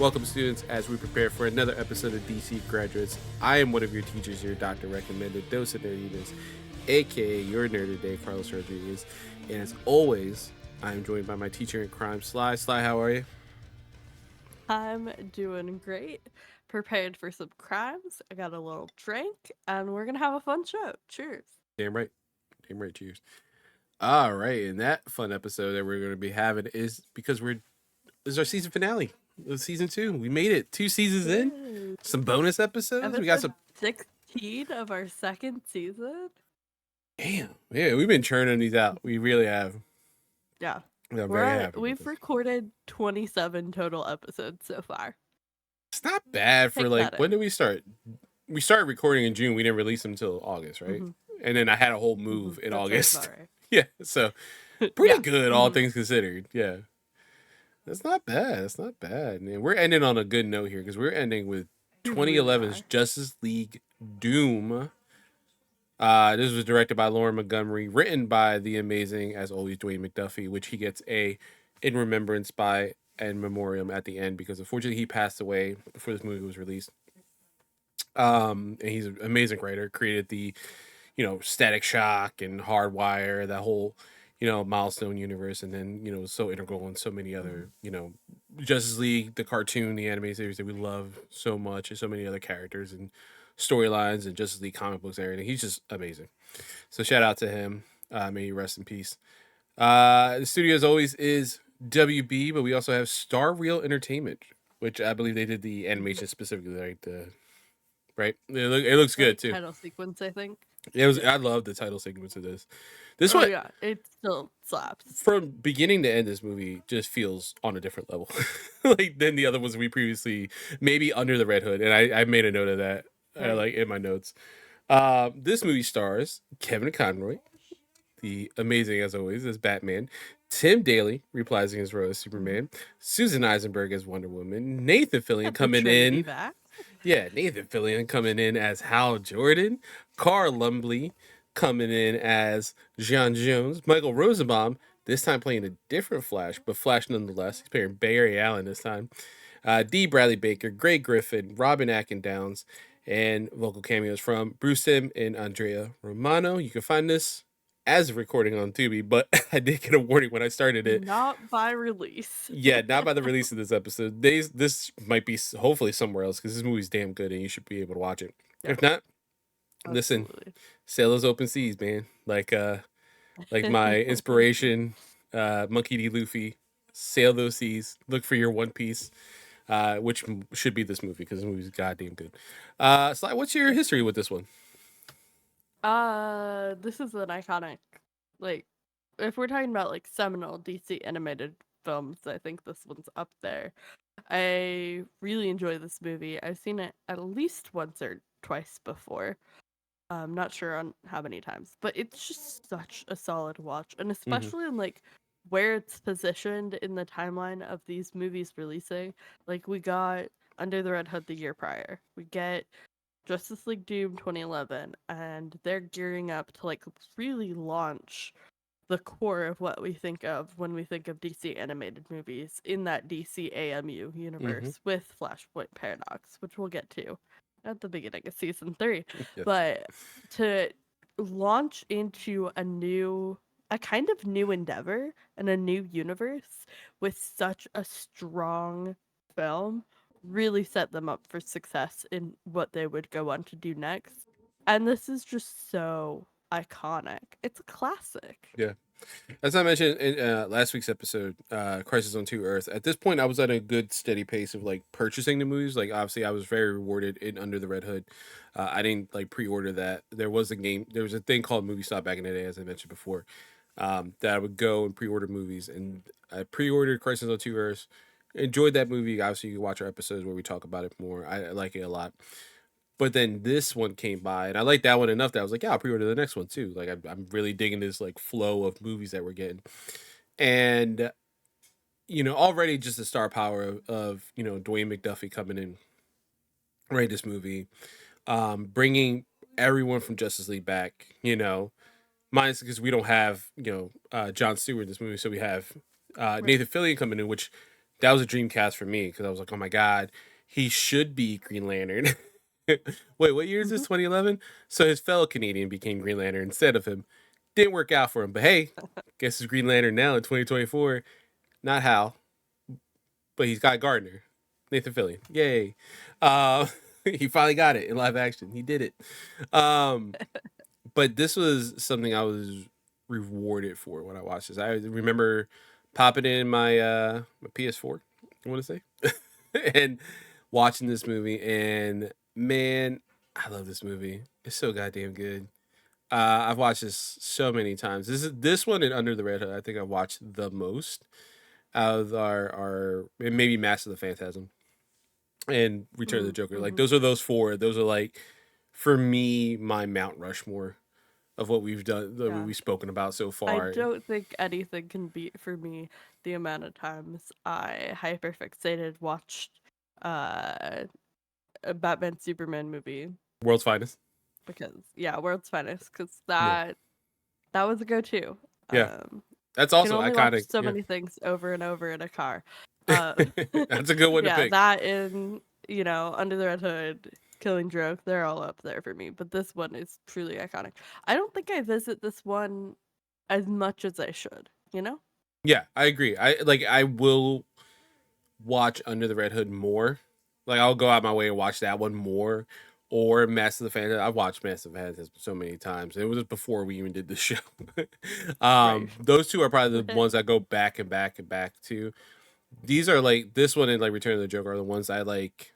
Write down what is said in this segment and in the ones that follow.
Welcome, students, as we prepare for another episode of DC Graduates. I am one of your teachers, your Dr. Recommended Dose of Nerdiness, aka your nerd today, Carlos Rodriguez. And as always, I am joined by my teacher in crime, Sly. Sly, how are you? I'm doing great. Prepared for some crimes. I got a little drink, and we're gonna have a fun show. Cheers. Damn right. Damn right. Cheers. All right. And that fun episode that we're going to be having is because this is our season finale of season 2. We made it 2 seasons in. Yay. Some bonus episodes. We got Episode some 16 of our second season. Damn. Yeah, we've been churning these out. We really have. Yeah. I'm very happy. We've recorded 27 total episodes so far. It's not bad for Take when did we start? We started recording in June. We didn't release them until August, right? And then I had a whole move in August. Right. Yeah, so pretty Yeah. good, all things considered. Yeah, that's not bad. That's not bad. And we're ending on a good note here because we're ending with We really 2011's are. Justice League Doom. This was directed by Lauren Montgomery, written by the amazing, as always, Dwayne McDuffie, which he gets a in remembrance by and memoriam at the end because unfortunately he passed away before this movie was released. And he's an amazing writer. Created the, Static Shock and Hardwire, that whole, Milestone universe, and then so integral in so many other, Justice League, the cartoon, the anime series that we love so much, and so many other characters and storylines and Justice League comic books and everything. He's just amazing. So shout out to him. May he rest in peace. The studio, as always, is WB, but we also have Star Reel Entertainment, which I believe they did the animation specifically, like right. It looks good too. Title sequence, I think. It was. I love the title sequence of this. This one, yeah, it still slaps. from beginning to end, this movie just feels on a different level, like than the other ones we previously, maybe Under the Red Hood, and I made a note of that, like in my notes. This movie stars Kevin Conroy, the amazing as always as Batman, Tim Daly reprising his role as Superman, Susan Eisenberg as Wonder Woman, Nathan Fillion coming in. Back. Yeah, Nathan Fillion coming in as Hal Jordan, Carl Lumbly coming in as John Jones, Michael Rosenbaum, this time playing a different Flash, but Flash nonetheless. He's playing Barry Allen this time. D. Bradley Baker, Greg Griffin, Robin Atkin Downs, and vocal cameos from Bruce Timm and Andrea Romano. You can find this as a recording on Tubi, but I did get a warning when I started it. Not by release. Yeah, not by the release of this episode. This might be hopefully somewhere else because this movie's damn good and you should be able to watch it. Yeah. If not, listen, sail those open seas, man. Like my inspiration, Monkey D. Luffy, sail those seas. Look for your One Piece, which should be this movie because this movie's goddamn good. Sly, what's your history with this one? This is an iconic, if we're talking about seminal DC animated films, I think this one's up there. I really enjoy this movie. I've seen it at least once or twice before. I'm not sure on how many times, but it's just such a solid watch, and especially in where it's positioned in the timeline of these movies releasing. We got Under the Red Hood the year prior. We get Justice League Doom 2011, and they're gearing up to really launch the core of what we think of when we think of DC animated movies in that DC AMU universe with Flashpoint Paradox, which we'll get to at the beginning of season 3. Yes. But to launch into a kind of new endeavor and a new universe with such a strong film really set them up for success in what they would go on to do next. And this is just so iconic. It's a classic. Yeah. As I mentioned in last week's episode, Crisis on 2 Earth, at this point I was at a good steady pace of purchasing the movies. Obviously I was very rewarded in Under the Red Hood. I didn't pre-order that. There was a thing called Movie Stop back in the day, as I mentioned before, that I would go and pre-order movies, and I pre-ordered Crisis on 2 Earth. Enjoyed that movie. Obviously you can watch our episodes where we talk about it more. I like it a lot. But then this one came by, and I liked that one enough that I was like, yeah, I'll pre-order the next one too. I'm really digging this flow of movies that we're getting. And, already just the star power of Dwayne McDuffie coming in, right, this movie, bringing everyone from Justice League back, minus because we don't have, John Stewart in this movie. So we have Nathan Fillion coming in, which that was a dream cast for me because I was like, oh my god, he should be Green Lantern. Wait, what year is this? Mhm. 2011. So his fellow Canadian became Green Lantern instead of him. Didn't work out for him, but hey, guess he's Green Lantern now in 2024. Not Hal, but he's got Gardner, Nathan Fillion. Yay! Uh, he finally got it in live action. He did it. Um, but this was something I was rewarded for when I watched this. I remember popping in my PS4. I want to say, and watching this movie. And man, I love this movie. It's so goddamn good. I've watched this so many times. This one and Under the Red Hood. I think I've watched the most out of our and maybe Master of the Phantasm and Return of the Joker. Like Mm-hmm. those are those four. Those are like for me my Mount Rushmore of what we've done, that Yeah. we've spoken about so I far. don't think anything can beat for me the amount of times I hyperfixated watched uh a Batman Superman movie World's finest. because yeah, World's Finest because Yeah, that was a go-to. yeah. Um, That's can also only watch iconic. so Yeah, many things over and over in a car. Uh, that's a good one to yeah, pick. that and Under the Red Hood, Killing Joke, they're all up there for me. But this one is truly iconic. I don't think I visit this one as much as I should. You know? Yeah, I agree. I will watch Under the Red Hood more. Like I'll go out my way and watch that one more. Or Master of the Phantasm. I've watched Master of the Phantasm so many times. It was before we even did the show. Right. Those two are probably the ones I go back and back and back to. These are like this one and like Return of the Joker are the ones I like.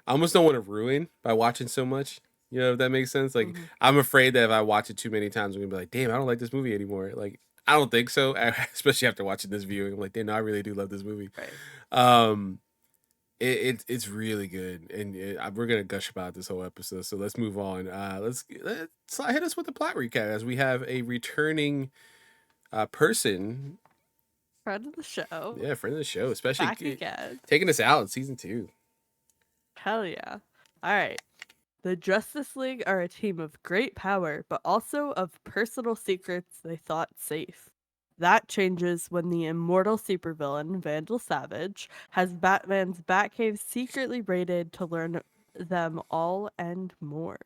I almost don't want to ruin by watching so much. You know, if that makes sense. Like Hmm. I'm afraid that if I watch it too many times, I'm gonna be like, damn, I don't like this movie anymore. Like I don't think so. Especially after watching this viewing, I'm like, damn, no, I really do love this movie. Right. Um, it's really good, and we're gonna gush about this whole episode. So let's move on. Let's hit us with the plot recap as we have a returning person, Friend of the show. yeah, friend of the show, especially Back again. taking us out in season 2. Hell yeah. All right. The Justice League are a team of great power, but also of personal secrets they thought safe. That changes when the immortal supervillain, Vandal Savage, has Batman's Batcave secretly raided to learn them all and more.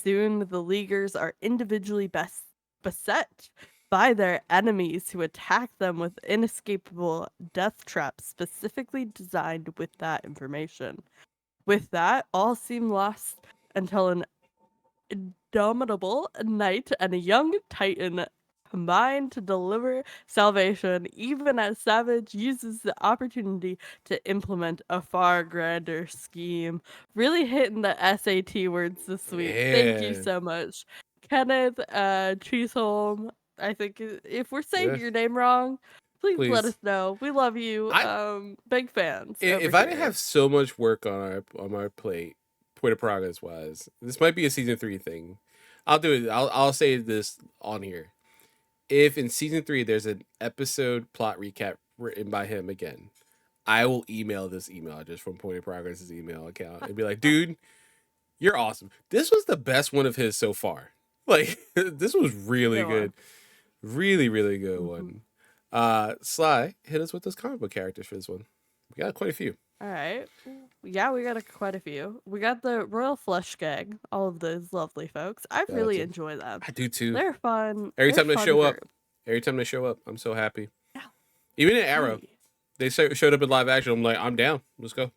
Soon, the Leaguers are individually beset by their enemies who attack them with inescapable death traps specifically designed with that information. With that, all seem lost until an indomitable knight and a young titan combine to deliver salvation, even as Savage uses the opportunity to implement a far grander scheme. Really hitting the SAT words this week. Thank you Yeah, so much. Kenneth Chisholm. I think if we're saying yeah. your name wrong, please let us Please, know. We love you. I Big fans over if I didn't here. have so much work on my plate, point of progress wise, this might be a season 3 thing. I'll do it. I'll say this on here. If in season 3 there's an episode plot recap written by him again, I will email this email address from Point of Progress's email account and be like, dude, you're awesome. This was the best one of his so far. Like this was really Go on. good. Really, really good Mhm. one. Sly, hit us with those comic book characters for this one. We got quite a few. All right. Yeah, we got quite a few. We got the Royal Flush Gang, all of those lovely folks. I Shout out really to enjoy them. I do too. They're fun. Every They're a time they fun show up, group. I'm so happy. Yeah. Even in Arrow, Hey. they showed up in live action. I'm like, I'm down. Let's go.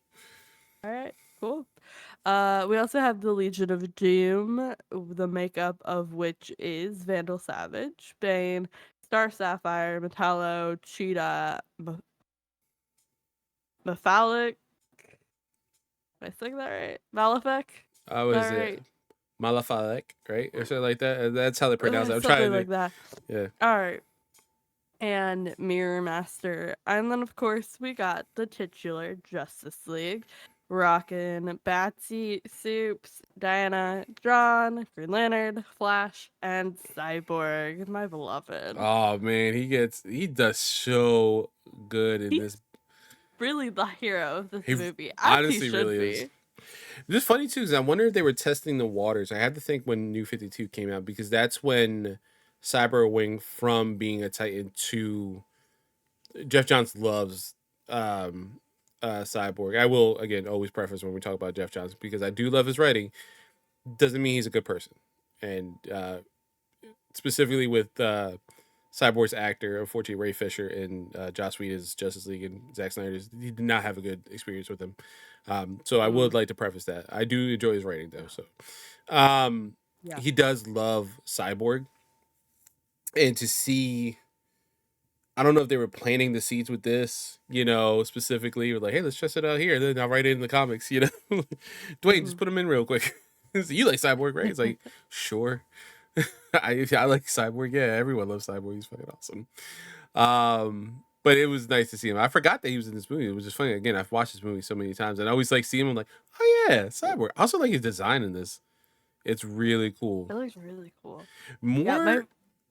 All right. Cool. We also have the Legion of Doom, the makeup of which is Vandal Savage, Bane, Star Sapphire, Metallo, Cheetah, Mephalic. Am I saying that right? Malefic? Is Was that it right? Malafalek, right, or something like that? That's how they pronounce it. I'm Something trying to, like that. yeah. All right. And Mirror Master. And then, of course, we got the titular Justice League. Rockin' Batsy, Soups, Diana, John, Green Lantern, Flash, and Cyborg, my beloved. Oh man, he does so good in He's this. really the hero of this He movie, as he honestly should really is. be. It's funny too, because I wonder if they were testing the waters. I had to think when New 52 came out because that's when Cyber went from being a Titan to Jeff Johns loves Cyborg. I will again always preface when we talk about Jeff Johns because I do love his writing. Doesn't mean he's a good person, and specifically with Cyborg's actor, unfortunately Ray Fisher and Joss Whedon's Justice League and Zack Snyder's, he did not have a good experience with him. So I would like to preface that I do enjoy his writing though. So Yeah. he does love Cyborg, and to see. I don't know if they were planting the seeds with this, specifically. Or like, hey, let's test it out here. Then I'll write it in the comics, Dwayne, just put him in real quick. So you like Cyborg, right? It's like, sure. I like Cyborg. Yeah, everyone loves Cyborg. He's fucking awesome. But it was nice to see him. I forgot that he was in this movie. It was just funny. Again, I've watched this movie so many times, and I always like see him. I'm like, oh yeah, Cyborg. I also like his design in this. It's really cool. It looks really cool.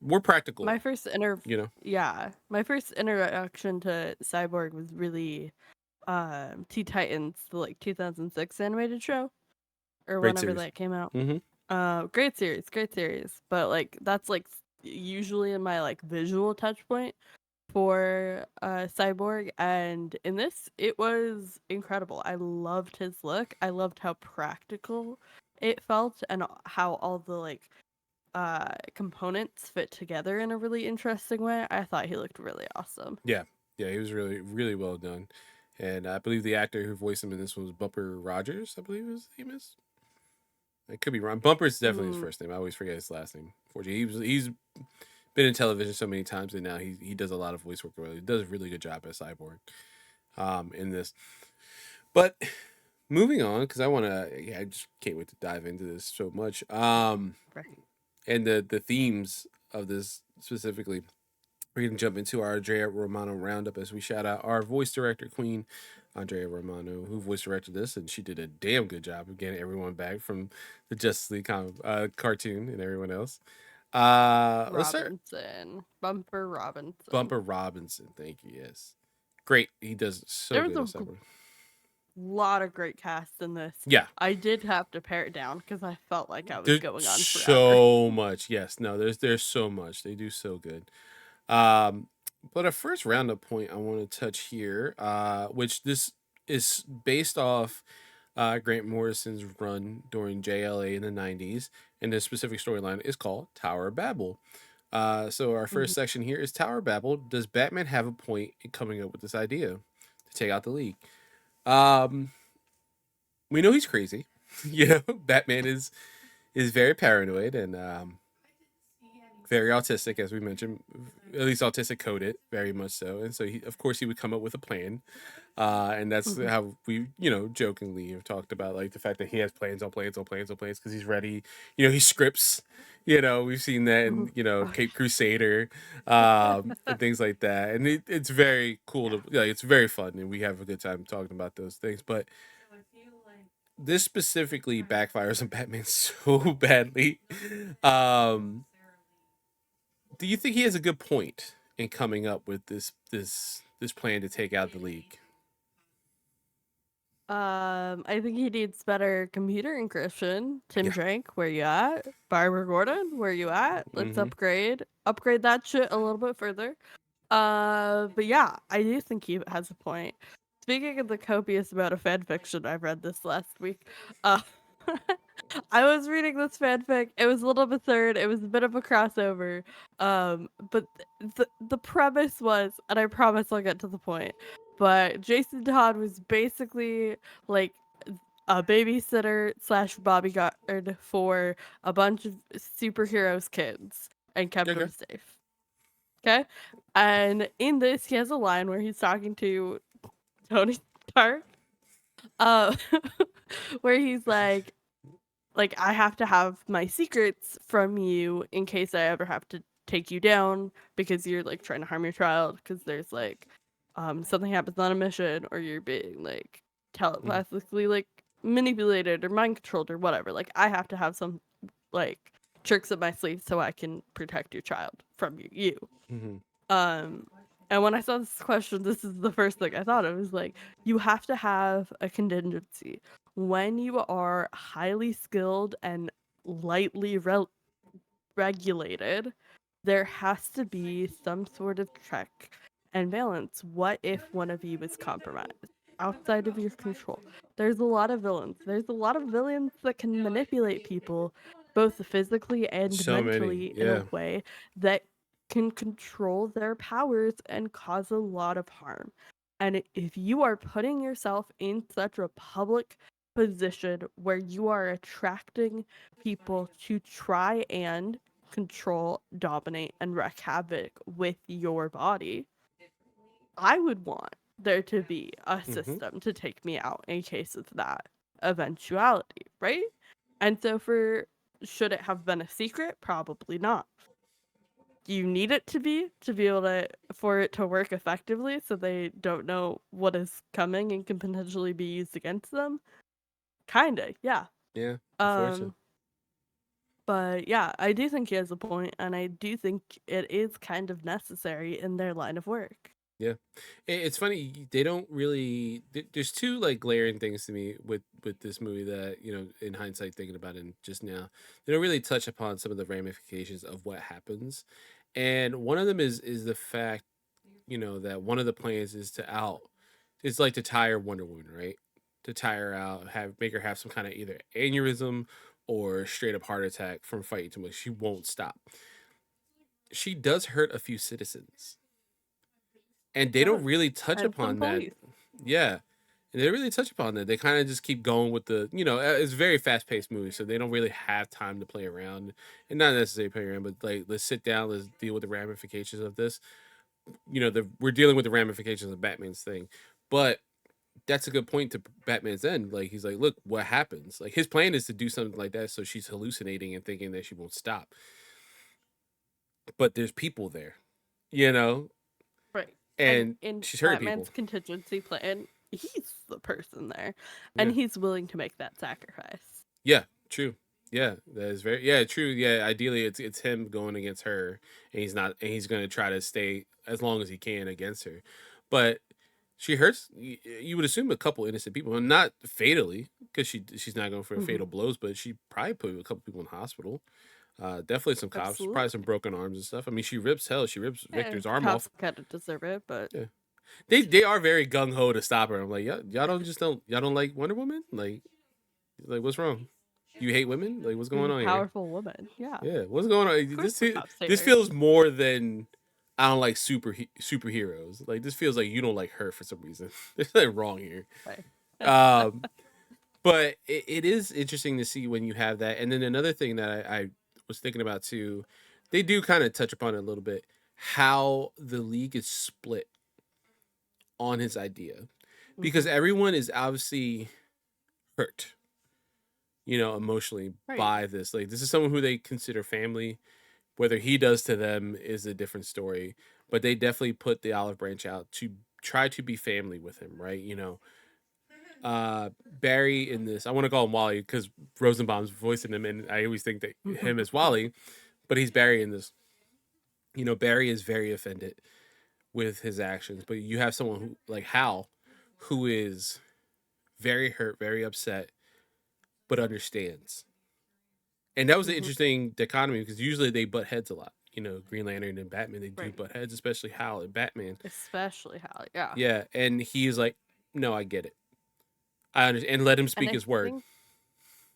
More practical. My first my first introduction to Cyborg was really Teen Titans, the like 2006 animated show or Great whenever series. that came out. Mm-hmm. Great series. But like that's like usually in my like visual touch point for Cyborg, and in this it was incredible. I loved his look. I loved how practical it felt and how all the like components fit together in a really interesting way. I thought he looked really awesome. Yeah, he was really, really well done, and I believe the actor who voiced him in this one was Bumper Rogers. I believe his name is. I could be wrong. Bumper's definitely his first name. I always forget his last name. Fortunately, he's been in television so many times, and now he does a lot of voice work. He does a really good job as Cyborg, in this. But moving on, because I just can't wait to dive into this so much. Right. And the themes of this specifically. We're going to jump into our Andrea Romano roundup as we shout out our voice director queen, Andrea Romano, who voice directed this, and she did a damn good job of getting everyone back from the Justice League cartoon and everyone else. Let's start. Bumper Robinson. Bumper Robinson, thank you. Yes, great. He does so There good. was a lot of great cast in this. Yeah, I did have to pare it down because I felt like I was there's going on forever. so much. Yes, no, there's so much. They do so good. But a first roundup point I want to touch here, which this is based off Grant Morrison's run during JLA in the 90s, and this specific storyline is called Tower of Babel. So our first section here is Tower of Babel. Does Batman have a point in coming up with this idea to take out the League? We know he's crazy. Batman is very paranoid and very autistic, as we mentioned, at least autistic coded, very much so. And so, of course, he would come up with a plan. And that's how we, jokingly have talked about, like, the fact that he has plans on plans on plans on plans because he's ready. He scripts, we've seen that in, Cape Crusader and things like that. And it's very cool to, it's very fun. And we have a good time talking about those things. But this specifically backfires on Batman so badly. Do you think he has a good point in coming up with this plan to take out the League? I think he needs better computer encryption. Tim Drake, where you at? Barbara Gordon, where you at? Let's upgrade that shit a little bit further. But yeah, I do think he has a point. Speaking of the copious amount of fan fiction I've read this last week, I was reading this fanfic. It was a little absurd. It was a bit of a crossover. But the premise was, and I promise I'll get to the point, but Jason Todd was basically like a babysitter slash bodyguard for a bunch of superheroes' kids and kept them safe. Okay? And in this, he has a line where he's talking to Tony Stark, where he's like, I have to have my secrets from you in case I ever have to take you down because you're like trying to harm your child because there's like something happens on a mission or you're being like telepathically like manipulated or mind controlled or whatever. Like I have to have some like tricks up my sleeve so I can protect your child from you. And when I saw this question, this is the first thing I thought of, is like, you have to have a contingency. When you are highly skilled and lightly regulated, there has to be some sort of check And Valence, what if one of you is compromised outside of your control? There's a lot of villains. There's a lot of villains that can manipulate people both physically and So many, mentally in a yeah. way that can control their powers and cause a lot of harm. And if you are putting yourself in such a public position where you are attracting people to try and control, dominate, and wreak havoc with your body, I would want there to be a system to take me out in case of that eventuality, right? And so should it have been a secret? Probably not. You need it to be able to for it to work effectively so they don't know what is coming and can potentially be used against them. Kinda, yeah. Yeah, unfortunately. But yeah, I do think he has a point, and I do think it is kind of necessary in their line of work. Yeah, it's funny they don't really. There's two like glaring things to me with this movie that in hindsight thinking about it just now, they don't really touch upon some of the ramifications of what happens, and one of them is the fact that one of the plans is is like to tire Wonder Woman, right? To tire her out, make her have some kind of either aneurysm or straight up heart attack from fighting too much. She won't stop. She does hurt a few citizens, and they don't Yes, really touch and some upon that. police. Yeah, and they really touch upon that. They kind of just keep going with it's a very fast paced movie, so they don't really have time to play around, and not necessarily play around, but like let's sit down, let's deal with the ramifications of this. We're dealing with the ramifications of Batman's thing, but that's a good point to Batman's end. Like he's like, look, what happens? Like his plan is to do something like that, so she's hallucinating and thinking that she won't stop, but there's people there, you know, Right. And and in she's hurting people. Batman's contingency plan, he's the person there. Yeah. And he's willing to make that sacrifice. Yeah, true. Yeah, that is true. Yeah, ideally it's him going against her, and he's going to try to stay as long as he can against her. But she hurts. You would assume a couple innocent people, and not fatally, because she's not going for fatal blows, but she probably put a couple people in the hospital. Definitely some cops, probably some Absolutely. broken arms and stuff. I mean, she rips Yeah, Victor's arm cops off. kind of deserve it, but Yeah, they are very gung ho to stop her. I'm like, y'all don't like Wonder Woman? Like what's wrong? You hate women? Like what's she's going a on here? powerful woman. Yeah. Yeah, what's going on? Of course the cops hate This her. feels more than I don't like superheroes. Like this feels like you don't like her for some reason. There's nothing wrong here. Right. Um, but it is interesting to see when you have that. And then another thing that I was thinking about too, they do kind of touch upon it a little bit, how the league is split on his idea, because everyone is obviously hurt, emotionally Right. by this. Like this is someone who they consider family. Whether he does to them is a different story, but they definitely put the olive branch out to try to be family with him, right? Barry in this, I want to call him Wally because Rosenbaum's voicing him, and I always think that him as Wally, but he's Barry in this. Barry is very offended with his actions, but you have someone who, like Hal, who is very hurt, very upset, but understands. And that was an interesting dichotomy because usually they butt heads a lot. Green Lantern and Batman, they do Right. butt heads, especially Hal and Batman. Especially Hal, yeah. Yeah, and he's like, no, I get it. I understand, and let him speak his word.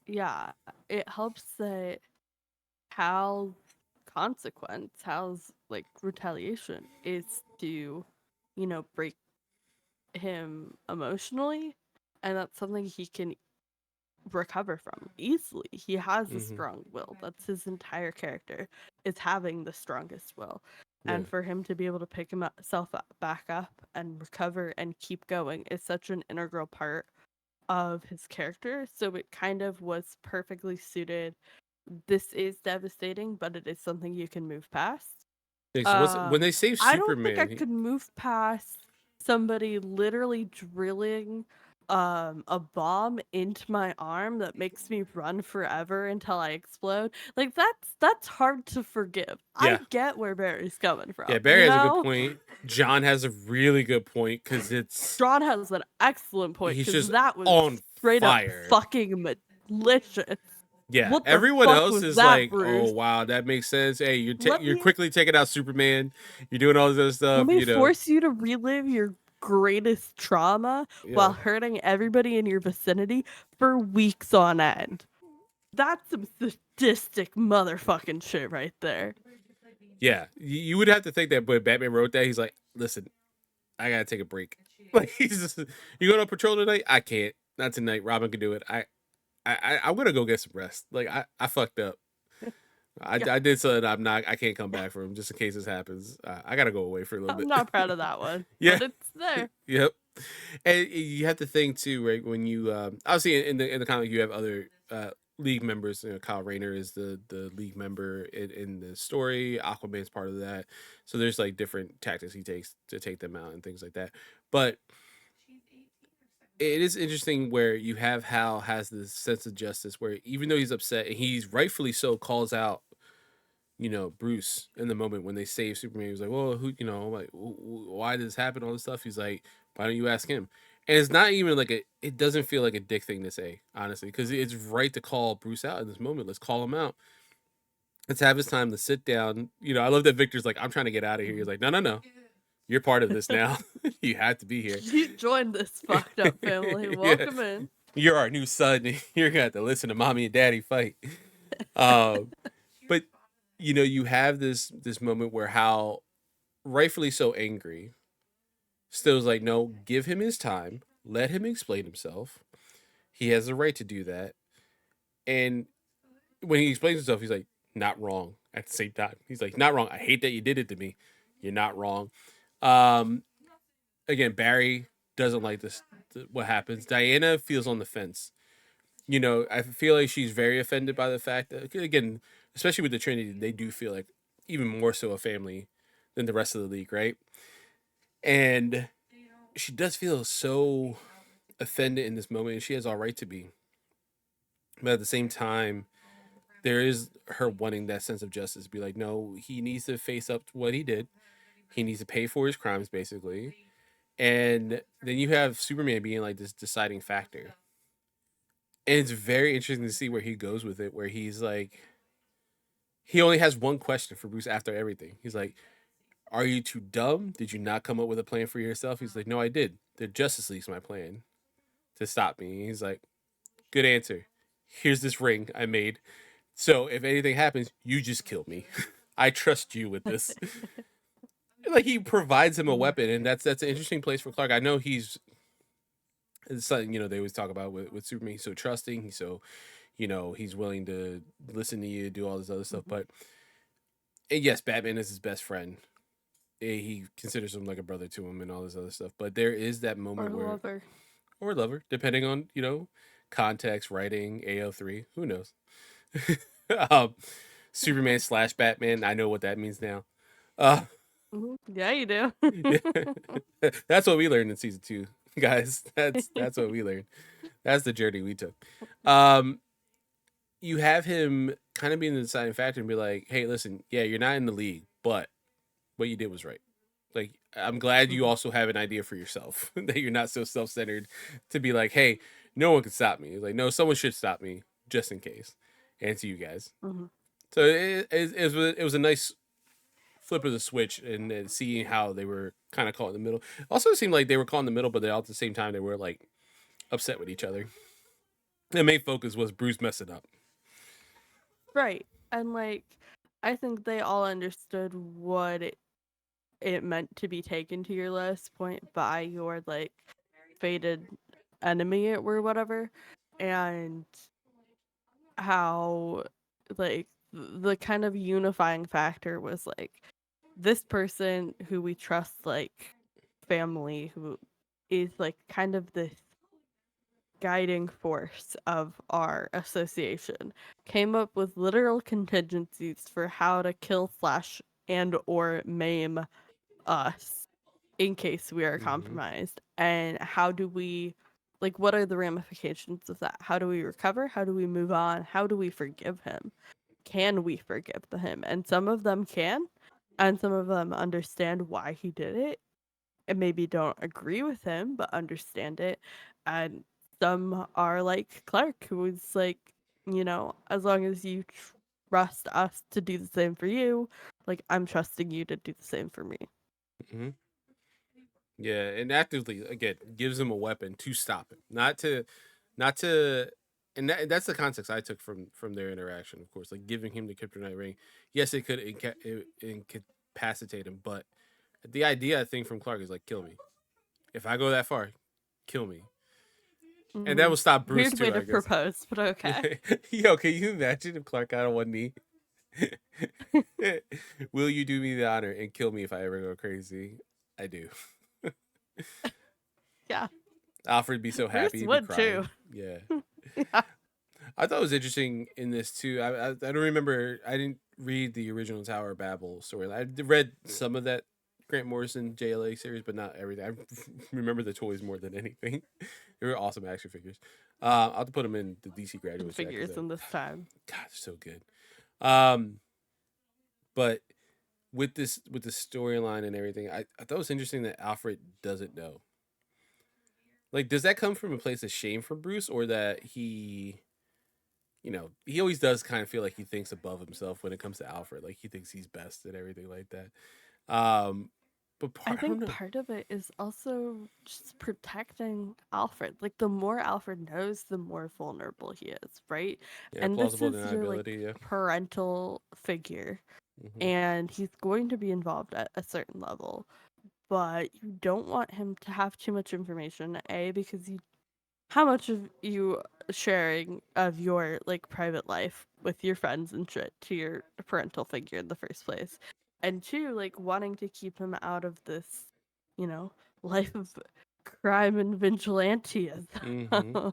Yeah, it helps that Hal's Hal's like retaliation is to, break him emotionally, and that's something he can recover from easily. He has a strong will. That's his entire character, is having the strongest will. Yeah. And for him to be able to pick himself back up and recover and keep going is such an integral part of his character. So it kind of was perfectly suited. This is devastating, but it is something you can move past. So when they save I Superman, don't think I could move past somebody literally drilling a bomb into my arm that makes me run forever until I explode. Like that's hard to forgive. Yeah. I get where Barry's coming from. Yeah, Barry has a good point. John has a really good point because John has an excellent point he's because just that was on straight fire. up fucking malicious. Yeah, What the everyone fuck else was is that, like, "Oh Bruce? wow, that makes sense. Hey, Let you're me quickly taking out Superman. You're doing all this other let stuff. me You know, force you to relive your greatest trauma yeah, while hurting everybody in your vicinity for weeks on end. That's some sadistic motherfucking shit right there. yeah." You would have to think that when Batman wrote that, he's like, "Listen, I gotta take a break. Like he's just, you going on patrol tonight? I can't. Not tonight. Robin can do it. I'm gonna go get some rest. Like I fucked up. Yeah, I did something I can't come back from just in case this happens. I gotta go away for a little I'm bit. not proud of that one, Yeah, but it's there. yep. And you have to think too, right? When you obviously in the comic you have other league members. You know, Kyle Rayner is the league member in the story. Aquaman's part of that. So there's like different tactics he takes to take them out and things like that. But it is interesting where you have Hal has this sense of justice where even though he's upset and he's rightfully so calls out, you know, Bruce in the moment when they save Superman. He was like, well, who, you know, like, why did this happen? All this stuff. He's like, why don't you ask him? And it's not even like it doesn't feel like a dick thing to say, honestly, because it's right to call Bruce out in this moment. Let's call him out. Let's have his time to sit down. You know, I love that Victor's like, I'm trying to get out of here. He's like, no, no, no. You're part of this now. You have to be here. You joined this fucked up family. Yeah. Welcome in. You're our new son. You're gonna have to listen to mommy and daddy fight. Um, but you know, you have this moment where Hal, rightfully so angry, still is like, no, give him his time, let him explain himself. He has the right to do that. And when he explains himself, he's like, not wrong at the same time. He's like, not wrong. I hate that you did it to me. You're not wrong. Um, again, Barry doesn't like this. What happens? Diana feels on the fence. You know, I feel like she's very offended by the fact that, again, especially with the Trinity, they do feel like even more so a family than the rest of the league, right? And she does feel so offended in this moment, and she has all right to be. But at the same time, there is her wanting that sense of justice. Be like, no, he needs to face up to what he did. He needs to pay for his crimes, basically. And then you have Superman being like this deciding factor. And it's very interesting to see where he goes with it, where he's like, he only has one question for Bruce after everything. He's like, are you too dumb? Did you not come up with a plan for yourself? He's like, no, I did. The Justice League's my plan to stop me. He's like, good answer. Here's this ring I made. So if anything happens, you just kill me. I trust you with this. Like he provides him a weapon, and that's an interesting place for Clark. I know it's something, you know, they always talk about with Superman. He's so trusting. He's so, you know, he's willing to listen to you, do all this other stuff. But and yes, Batman is his best friend. He considers him like a brother to him and all this other stuff. But there is that Or moment where, lover. or lover, depending on, you know, context, writing, AO3, who knows? um, Superman slash Batman. I know what that means now. Uh, Yeah, you do. that's what we learned in season 2, guys. That's what we learned. That's the journey we took. Um, you have him kind of being the deciding factor and be like, hey, listen, yeah, you're not in the league, but what you did was right. Like, I'm glad you also have an idea for yourself that you're not so self centered to be like, hey, no one can stop me. Like, no, someone should stop me just in case. And to you guys. Mhm. So it was a nice flip of the switch and seeing how they were kind of caught in the middle. Also, it seemed like they were caught in the middle, but they all at the same time they were like upset with each other. The main focus was Bruce messing up. Right. And like I think they all understood what it meant to be taken to your lowest point by your like fated enemy or whatever. And how like the kind of unifying factor was like this person who we trust like family who is like kind of this guiding force of our association came up with literal contingencies for how to kill slash and or maim us in case we are Mm-hmm. compromised. And how do we like what are the ramifications of that? How do we recover? How do we move on? How do we forgive him? Can we forgive him? And some of them can, and some of them understand why he did it and maybe don't agree with him but understand it. And some are like Clark, who is like as long as you trust us to do the same for you, like I'm trusting you to do the same for me. Hmm. Yeah, and actively again gives him a weapon to stop him, not to, and that's the context I took from their interaction. Of course, like giving him the kryptonite ring. Yes, it could incapacitate him, but the idea I think from Clark is like, kill me. If I go that far, kill me, and that will stop Bruce Weird way too, to I guess. propose, but okay. Yo, can you imagine if Clark got on one knee? Will you do me the honor and kill me if I ever go crazy? I do. Yeah, Alfred be so Bruce happy, he'd be would too. crying. Yeah. Yeah. I thought it was interesting in this too. I don't remember. I didn't read the original Tower of Babel story. I read some of that Grant Morrison JLA series, but not everything. I remember the toys more than anything. They were awesome action figures. I'll have to put them in the DC graduate set because Figures in this time. God, they're so good. Um, but with the storyline and everything, I thought it was interesting that Alfred doesn't know. Like, does that come from a place of shame for Bruce, or that he always does kind of feel like he thinks above himself when it comes to Alfred. Like he thinks he's best and everything like that. Um, but I I don't think know. part of it is also just protecting Alfred. Like the more Alfred knows, the more vulnerable he is, right? Yeah, And this plausible is your like deniability. Yeah. parental figure, Hmm. and he's going to be involved at a certain level, but you don't want him to have too much information. A, because you how much of you sharing of your like private life with your friends and shit to your parental figure in the first place, and two, like wanting to keep him out of this, you know, life of crime and vigilanteism. Hmm.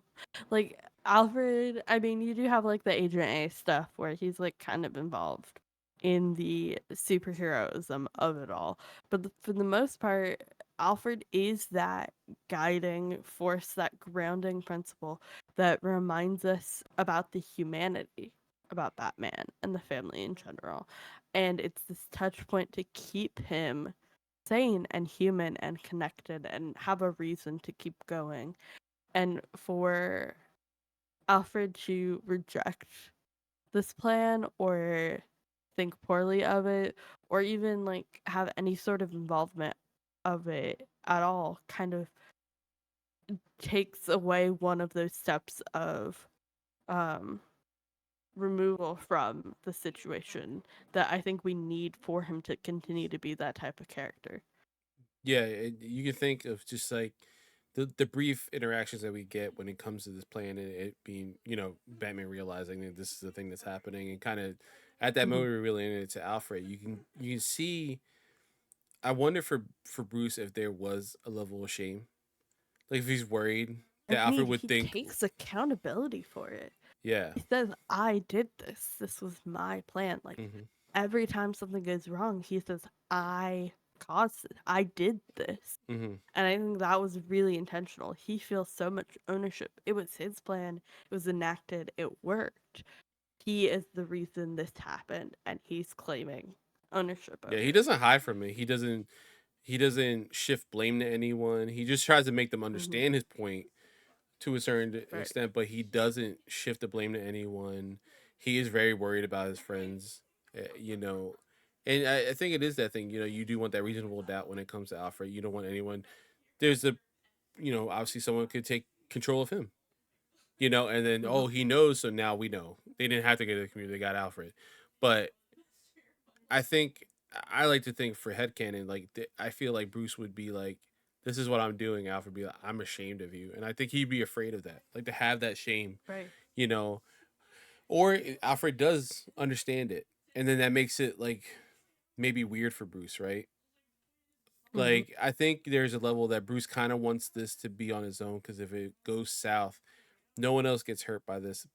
Like Alfred, I mean, you do have like the Agent A stuff where he's like kind of involved in the superheroism of it all, but for the most part, Alfred is that guiding force, that grounding principle that reminds us about the humanity about Batman and the family in general. And it's this touch point to keep him sane and human and connected and have a reason to keep going. And for Alfred to reject this plan or think poorly of it or even like have any sort of involvement of it at all kind of takes away one of those steps of um removal from the situation that I think we need for him to continue to be that type of character. Yeah, you can think of just like the brief interactions that we get when it comes to this plan, and it being Batman realizing that this is the thing that's happening, and kind of at that Mm-hmm. moment revealing it to Alfred. You can see. I wonder for Bruce if there was a level of shame, like if he's worried that And Alfred would he think, takes accountability for it. yeah. He says, I did this. This was my plan. Like Hmm. every time something goes wrong, he says, I caused it. I did this. Hmm. And I think that was really intentional. He feels so much ownership. It was his plan, it was enacted, it worked. He is the reason this happened, and he's claiming ownership Yeah, over he it. doesn't hide from it. He doesn't shift blame to anyone. He just tries to make them Mm-hmm. understand his point to a certain Right. extent, but he doesn't shift the blame to anyone. He is very worried about his friends, you know. And I think it is that thing, you do want that reasonable doubt when it comes to Alfred. You don't want anyone. There's obviously someone could take control of him, and then, Mm-hmm. oh, he knows, so now we know. They didn't have to get to the community, they got Alfred. But I think I like to think for headcanon, like I feel like Bruce would be like, "This is what I'm doing." Alfred would be like, "I'm ashamed of you," and I think he'd be afraid of that, like to have that shame, Right. you know. Or Alfred does understand it, and then that makes it like maybe weird for Bruce, right? Mm-hmm. Like I think there's a level that Bruce kind of wants this to be on his own because if it goes south, no one else gets hurt by this.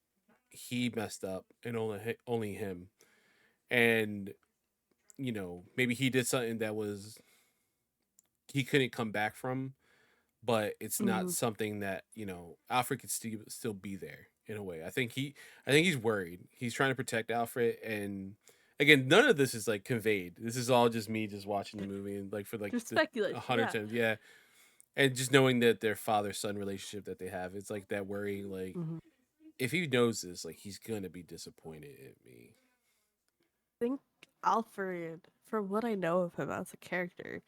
He messed up, and only him, and maybe he did something that was he couldn't come back from, but it's not Mm-hmm. something that Alfred could still be there in a way. I think he's worried. He's trying to protect Alfred, and again, none of this is like conveyed. This is all just me just watching the movie and like for like Just the speculation. 100 Yeah. times, yeah, and just knowing that their father son relationship that they have, it's like that worry, like Mm-hmm. if he knows this, like he's gonna be disappointed at me. I think Alfred, from what I know of him as a character,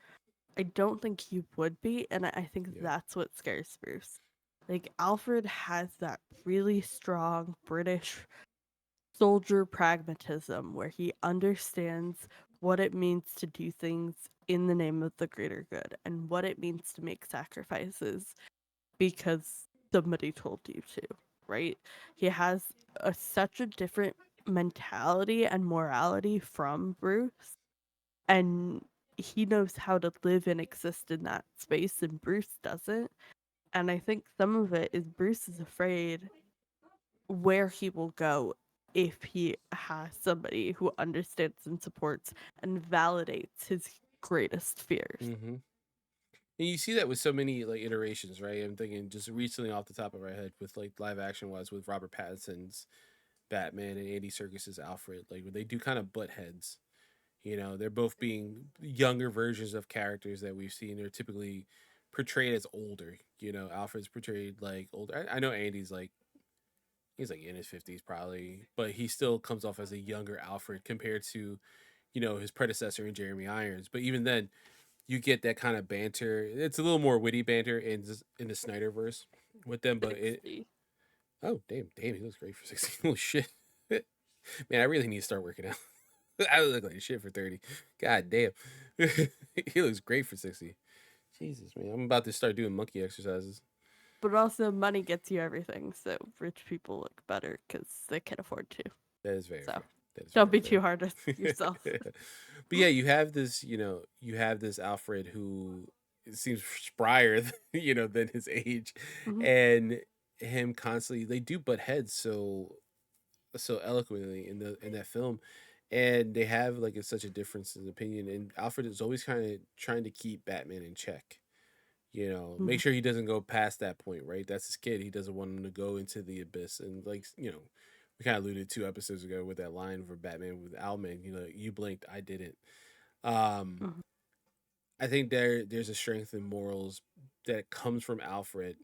I don't think he would be, and I think Yeah. that's what scares Bruce. Like Alfred has that really strong British soldier pragmatism where he understands what it means to do things in the name of the greater good and what it means to make sacrifices because somebody told you to, right? He has such a different mentality and morality from Bruce, and he knows how to live and exist in that space, and Bruce doesn't. And I think some of it is Bruce is afraid where he will go if he has somebody who understands and supports and validates his greatest fears. Mm-hmm. And you see that with so many like iterations, right? I'm thinking just recently off the top of my head with like live action wise with Robert Pattinson's Batman and Andy Serkis's Alfred, like they do kind of butt heads. You know, they're both being younger versions of characters that we've seen. They're typically portrayed as older. You know, Alfred's portrayed like older. I know Andy's like he's like in his 50s probably, but he still comes off as a younger Alfred compared to his predecessor in Jeremy Irons. But even then, you get that kind of banter. It's a little more witty banter in the Snyderverse with them, but it. 60. Oh damn, he looks great for 60. Holy shit, man! I really need to start working out. I look like shit for 30. God damn, he looks great for 60. Jesus, man, I'm about to start doing monkey exercises. But also, money gets you everything, so rich people look better because they can afford to. That is very So fair. That is don't very be too hard on yourself. fair. But yeah, you have this Alfred who seems sprier, than his age, Mhm. and him constantly they do butt heads so eloquently in that film, and they have like such a difference in opinion. And Alfred is always kind of trying to keep Batman in check. Make Mhm. sure he doesn't go past that point, right? That's his kid. He doesn't want him to go into the abyss. And like, we kind of alluded 2 episodes ago with that line for Batman with Owlman, you blinked, I didn't. Um, Mhm. I think there's a strength in morals that comes from Alfred.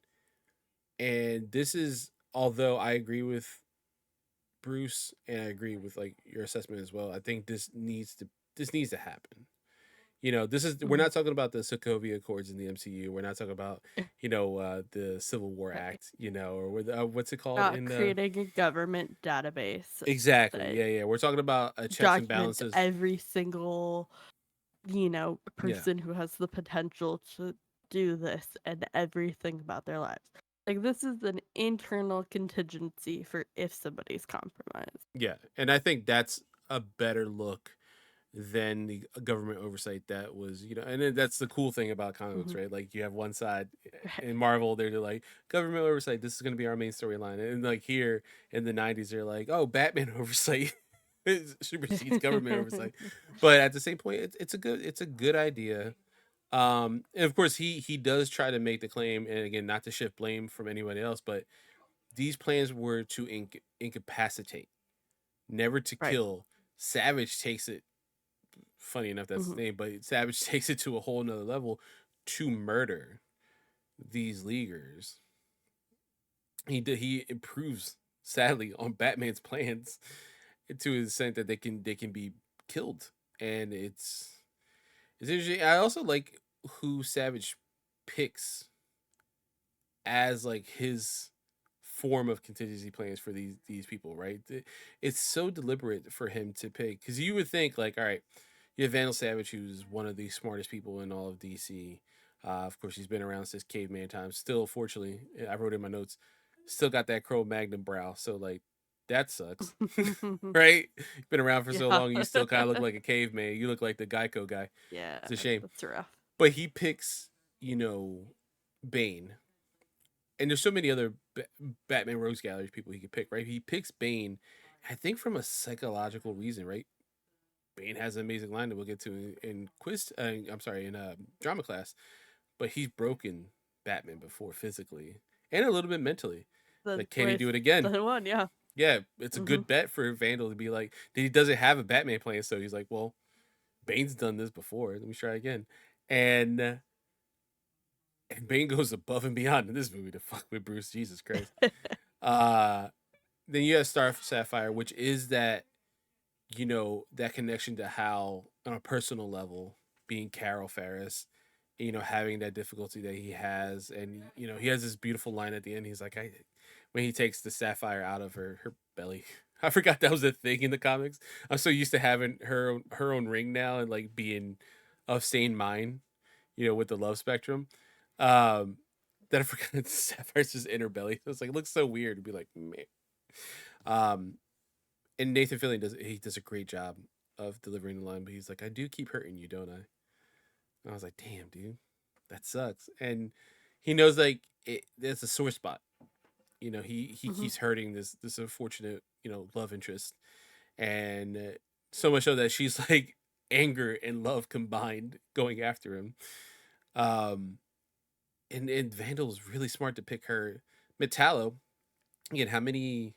And this is although I agree with Bruce and I agree with like your assessment as well, I think this needs to happen. This is we're Mhm. not talking about the Sokovia Accords in the MCU. We're not talking about, the Civil War Right. Act, or what's it called Not in the creating a government database exactly. that Yeah, yeah. We're talking about checks and documents balances. every single, Yeah, person who has the potential to do this and everything about their lives. Like this is an internal contingency for if somebody's compromised. yeah. And I think that's a better look than the government oversight that was, and then that's the cool thing about comic books, Mhm. right? Like you have one side Right. in Marvel, they're like government oversight. This is going to be our main storyline, and like here in the '90s, they're like, oh, Batman oversight supersedes government oversight. But at the same point, it's a good idea. And of course, he does try to make the claim, and again, not to shift blame from anybody else, but these plans were to incapacitate, never to Right. kill. Savage takes it funny enough that's his Mhm. name, but Savage takes it to a whole nother level to murder these leaguers. He improves sadly on Batman's plans to the extent that they can be killed, and it's interesting. I also like who Savage picks as like his form of contingency plans for these people, right? It's so deliberate for him to pick because you would think like, all right, you have Vandal Savage, who's one of the smartest people in all of DC. Of course, he's been around since caveman times. Still, fortunately, I wrote in my notes, still got that Cro Magnum brow. So like, that sucks, right? Been around for so Yeah. long, you still kind of look like a caveman. You look like the Geico guy. Yeah, It's a shame, that's rough. but he picks, Bane, and there's so many other Batman Rogues Gallery people he could pick, right? He picks Bane, I think from a psychological reason, right? Bane has an amazing line that we'll get to in quiz. I'm sorry, in drama class, but he's broken Batman before physically and a little bit mentally. The Like, can he voice do it again? the one, yeah. Yeah, it's a Mhm. good bet for Vandal to be like, he doesn't have a Batman plan, so he's like, well, Bane's done this before. Let me try again. And Bane goes above and beyond in this movie to fuck with Bruce. Jesus Christ. Uh then you have Star Sapphire, which is that, that connection to Hal on a personal level, being Carol Ferris, having that difficulty that he has. And, he has this beautiful line at the end. He's like, when he takes the sapphire out of her belly. I forgot that was a thing in the comics. I'm so used to having her own ring now and like being of sane mind, with the love spectrum. Um, that I forgot that Sapphire's just in her belly. So it's like, it looks so weird to be like, man. Um, and Nathan Fillion does a great job of delivering the line, but he's like, I do keep hurting you, don't I? And I was like, damn, dude, that sucks. And he knows like there's a sore spot. He Mm-hmm. keeps hurting this unfortunate love interest, and so much so that she's like anger and love combined going after him. Um, and Vandal's really smart to pick her. Metallo, again, how many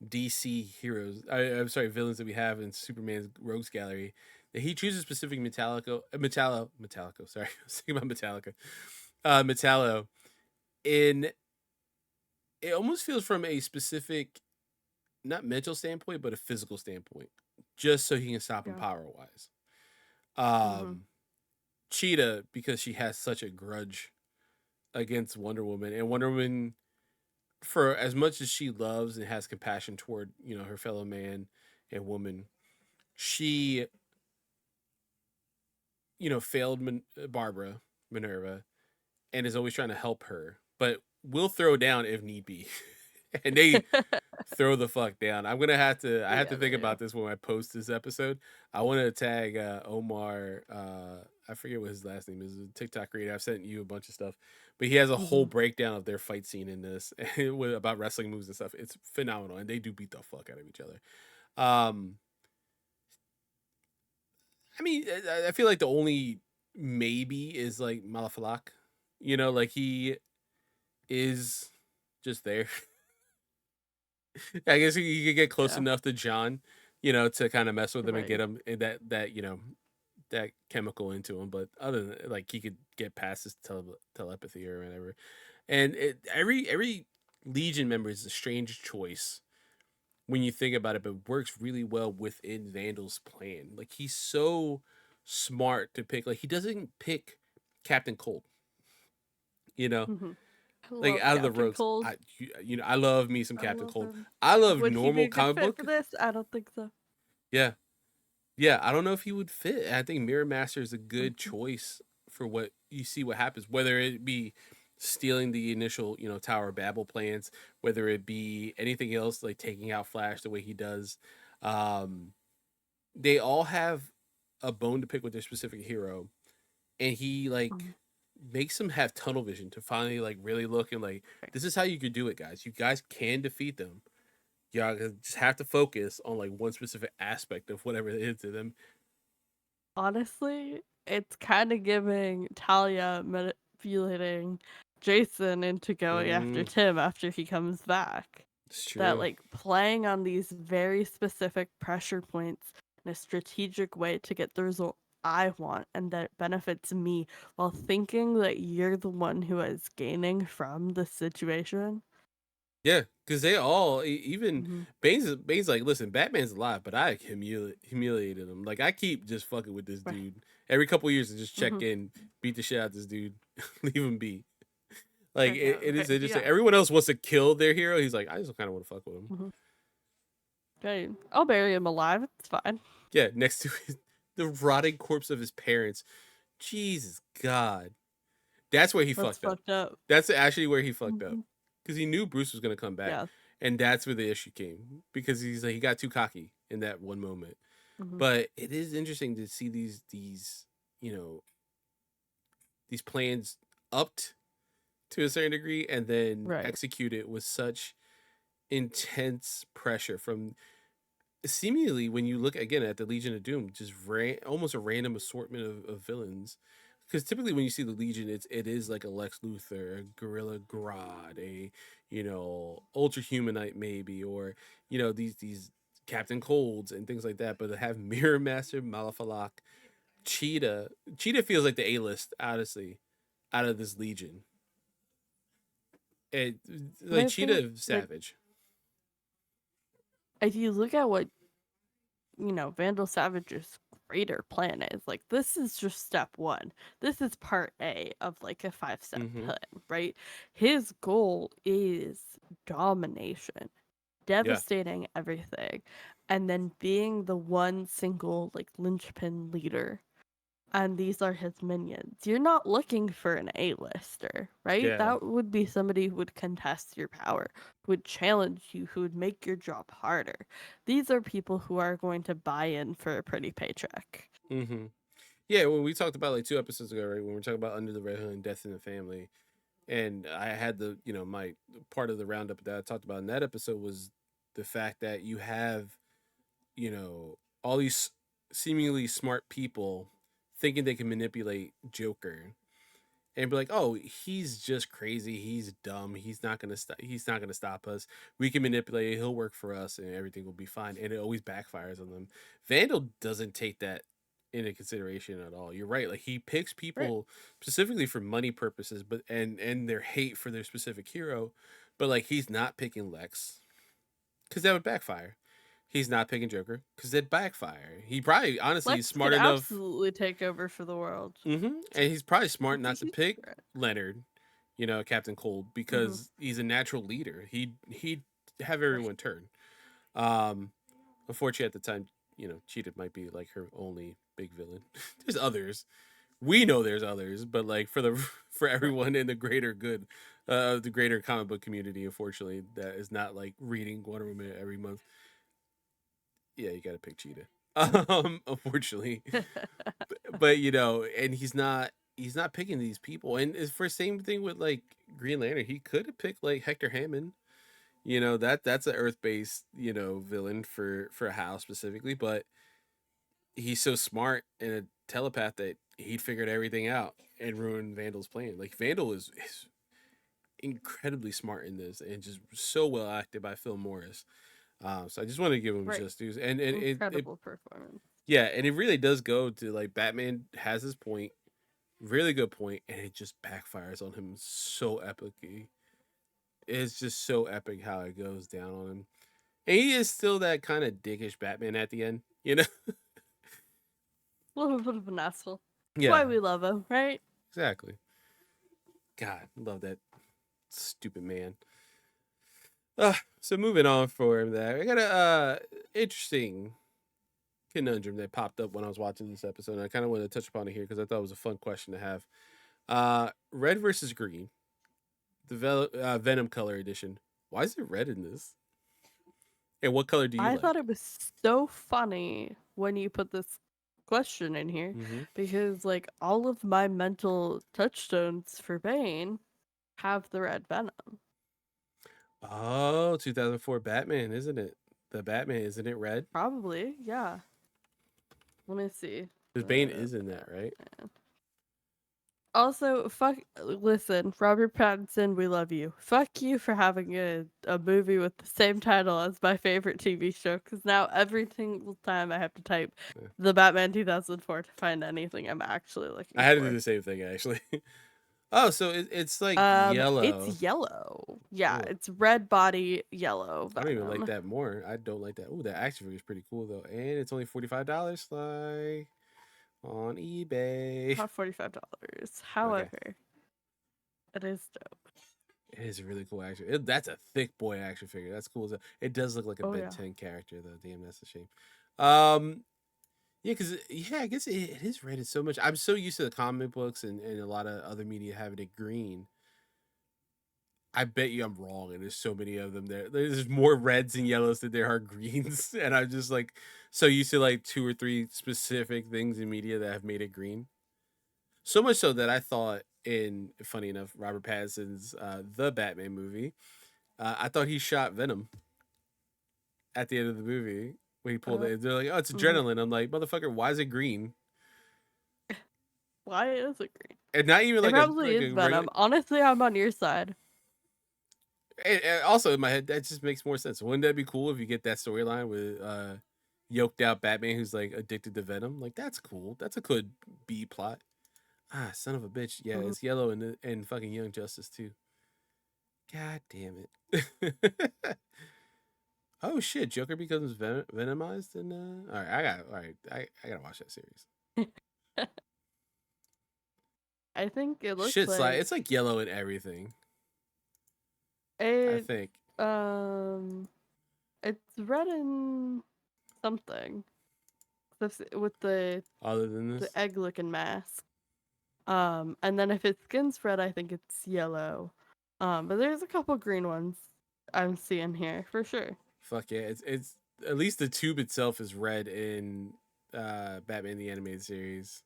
DC heroes, I'm sorry, villains that we have in Superman's Rogues Gallery, that he chooses specific Metallico. Sorry, I was thinking about Metallo. In it almost feels from a specific, not mental standpoint, but a physical standpoint, just so he can stop him Yeah. power wise. Mm-hmm. Cheetah, because she has such a grudge against Wonder Woman, and Wonder Woman, for as much as she loves and has compassion toward her fellow man and woman, she failed Barbara Minerva and is always trying to help her, but will throw down if need be. And they throw the fuck down. I have to Yeah, think they do. about this when I post this episode. I want to tag Omar. I forget what his last name is. A TikTok creator. I've sent you a bunch of stuff, but he has a whole Mm-hmm. breakdown of their fight scene in this about wrestling moves and stuff. It's phenomenal, and they do beat the fuck out of each other. Um, I mean, I feel like the only maybe is like Malafalak. Like he is just there. I guess he could get close Yeah. enough to John, to kind of mess with him and Right. get him that that chemical into him. But other than like he could get past his telepathy or whatever. And every Legion member is a strange choice when you think about it, but works really well within Vandal's plan. Like he's so smart to pick. Like he doesn't pick Captain Cold. You know, Mm-hmm. I like love out of the Captain rogues, Cold. I love me some I Captain love Cold. him. I love Would he be normal a good comic fit for book. this? I don't think so. Yeah, yeah. I don't know if he would fit. I think Mirror Master is a good Mm-hmm. choice for what you see what happens. Whether it be stealing the initial, Tower of Babel plans, whether it be anything else like taking out Flash the way he does. Um, they all have a bone to pick with their specific hero, and he like Mm-hmm. makes them have tunnel vision to finally like really look and like this is how you could do it, guys. You guys can defeat them. Y'all just have to focus on like one specific aspect of whatever it is to them. Honestly, it's kind of giving Talia manipulating Jason into going after Mm, Tim after he comes back. it's That, true. like, playing on these very specific pressure points in a strategic way to get the result I want and that benefits me while thinking that you're the one who is gaining from the situation. Yeah, because they all even Mm-hmm. Bane's like, listen, Batman's alive, but I humiliated him. Like I keep just fucking with this Right. dude every couple years to just check Mm-hmm. in, beat the shit out of this dude, leave him be. Like Okay, it is okay, interesting. yeah. Everyone else wants to kill their hero. He's like, I just kind of want to fuck with him. Mm-hmm. Okay, I'll bury him alive. It's fine. Yeah, next to the rotting corpse of his parents. Jesus God, that's where he That's fucked up. fucked up. That's actually where he fucked up Mm-hmm. because he knew Bruce was gonna come back, Yeah. and that's where the issue came because he's like he got too cocky in that one moment. Mm-hmm. But it is interesting to see you know these plans upped to a certain degree and then Right. executed with such intense pressure from seemingly when you look again at the Legion of Doom, just almost a random assortment of villains. Because typically when you see the Legion, it is like a Lex Luthor, a Gorilla Grodd, a Ultra Humanite maybe, or these Captain Colds and things like that. But to have Mirror Master, Malafalak, Cheetah, Cheetah feels like the A list, honestly, out of this Legion. It And like I think Cheetah like Savage. if you look at what, Vandal Savage's greater plan is, like, this is just step one. This is part A of like a 5-step Mm-hmm. plan, right? His goal is domination, Yeah. devastating everything, and then being the one single, like, linchpin leader. And these are his minions. You're not looking for an A-lister, right? Yeah. That would be somebody who would contest your power, who would challenge you, who would make your job harder. These are people who are going to buy in for a pretty paycheck. Mm-hmm. Yeah, when we talked about like 2 episodes ago, right? When we were talking about Under the Red Hood and Death in the Family, and I had my part of the roundup that I talked about in that episode was the fact that you have, all these seemingly smart people thinking they can manipulate Joker and be like, "Oh, he's just crazy. He's dumb. He's not gonna stop. He's not gonna stop us. We can manipulate it. He'll work for us, and everything will be fine." And it always backfires on them. Vandal doesn't take that into consideration at all. You're right. Like he picks Right. people specifically for money purposes, but and their hate for their specific hero, but like he's not picking Lex because that would backfire. He's not picking Joker because it backfire. He probably honestly is Lex smart could enough. absolutely take over for the world. And he's probably smart It's a not to huge pick threat. Leonard, Captain Cold, Mm-hmm. because he's a natural leader. He'd have Right. everyone turn. Um, Unfortunately, at the time, Cheetah might be like her only big villain. There's others. We know there's others, but like for Right. everyone in the greater good, the greater comic book community, unfortunately, that is not like reading Wonder Woman every month. Yeah, you got to pick Cheetah. Unfortunately, but and he's not picking these people, and it's for same thing with like Green Lantern. He could have picked like Hector Hammond. That's an Earth based villain for Hal specifically, but he's so smart and a telepath that he'd figured everything out and ruined Vandal's plan. Like Vandal is incredibly smart in this and just so well acted by Phil Morris. So I just want to give him Right. just dues, and it Incredible performance. yeah, and it really does go to like Batman has his point, really good point, and it just backfires on him so epically. It's just so epic how it goes down on him. And he is still that kind of dickish Batman at the end, you know? A little bit of an asshole. That's Yeah, why we love him, right? exactly. God, love that stupid man. So moving on from that, I got a interesting conundrum that popped up when I was watching this episode. And I kind of wanted to touch upon it here because I thought it was a fun question to have. Red versus green, the Venom color edition. Why is it red in this? And what color do you I thought like? it was so funny when you put this question in here Mm-hmm. because, like, all of my mental touchstones for Bane have the red Venom. Oh, 2004 Batman, isn't it? The Batman, isn't it red? Probably, yeah. Let me see. Because Bane is in that, right? Batman. Also, fuck. Listen, Robert Pattinson, we love you. Fuck you for having a movie with the same title as my favorite TV show. Because now every single time I have to type Yeah. the Batman 2004 to find anything I'm actually I looking had to do for. the same thing actually. Oh, so it's like It's yellow. yellow. Yeah, Oh, it's red body, yellow I don't even like Venom. that more. I don't like that. Oh, that action figure is pretty cool though, and it's only $45. Like on eBay. About $45. Okay, However, it is dope. it is a really cool action. That's a thick boy action figure. That's cool. It does look like a Oh Ben yeah. 10 character though. Damn, that's a shame. Um, yeah, because I guess it is rated so much. I'm so used to the comic books and a lot of other media having it green. I bet you I'm wrong, and there's so many of them there. There's more reds and yellows than there are greens, and I'm just like so used to like two or three specific things in media that have made it green. So much so that I thought, in funny enough, Robert Pattinson's the Batman movie, I thought he shot Venom at the end of the movie when he pulled Uh, it. They're like, "Oh, it's mhm. adrenaline." I'm like, "Motherfucker, why is it green?" Why is it green? And not even It like a probably like is a regular. Venom. Honestly, I'm on your side. And also in my head, that just makes more sense. Wouldn't that be cool if you get that storyline with yoked out Batman who's like addicted to Venom? Like that's cool. That's a good B plot. Ah, son of a bitch. Yeah, Mhm. it's yellow and fucking Young Justice too. God damn it. Oh shit! Joker becomes venomized, and I gotta watch that series. I think it looks Shit's like like it's like yellow and everything. I it. think Um, it's red and something. With other than the this, egg-looking mask. And then if its skin's red, I think it's yellow. But there's a couple green ones I'm seeing here for sure. fuck yeah, it's at least the tube itself is red in Batman the Animated Series.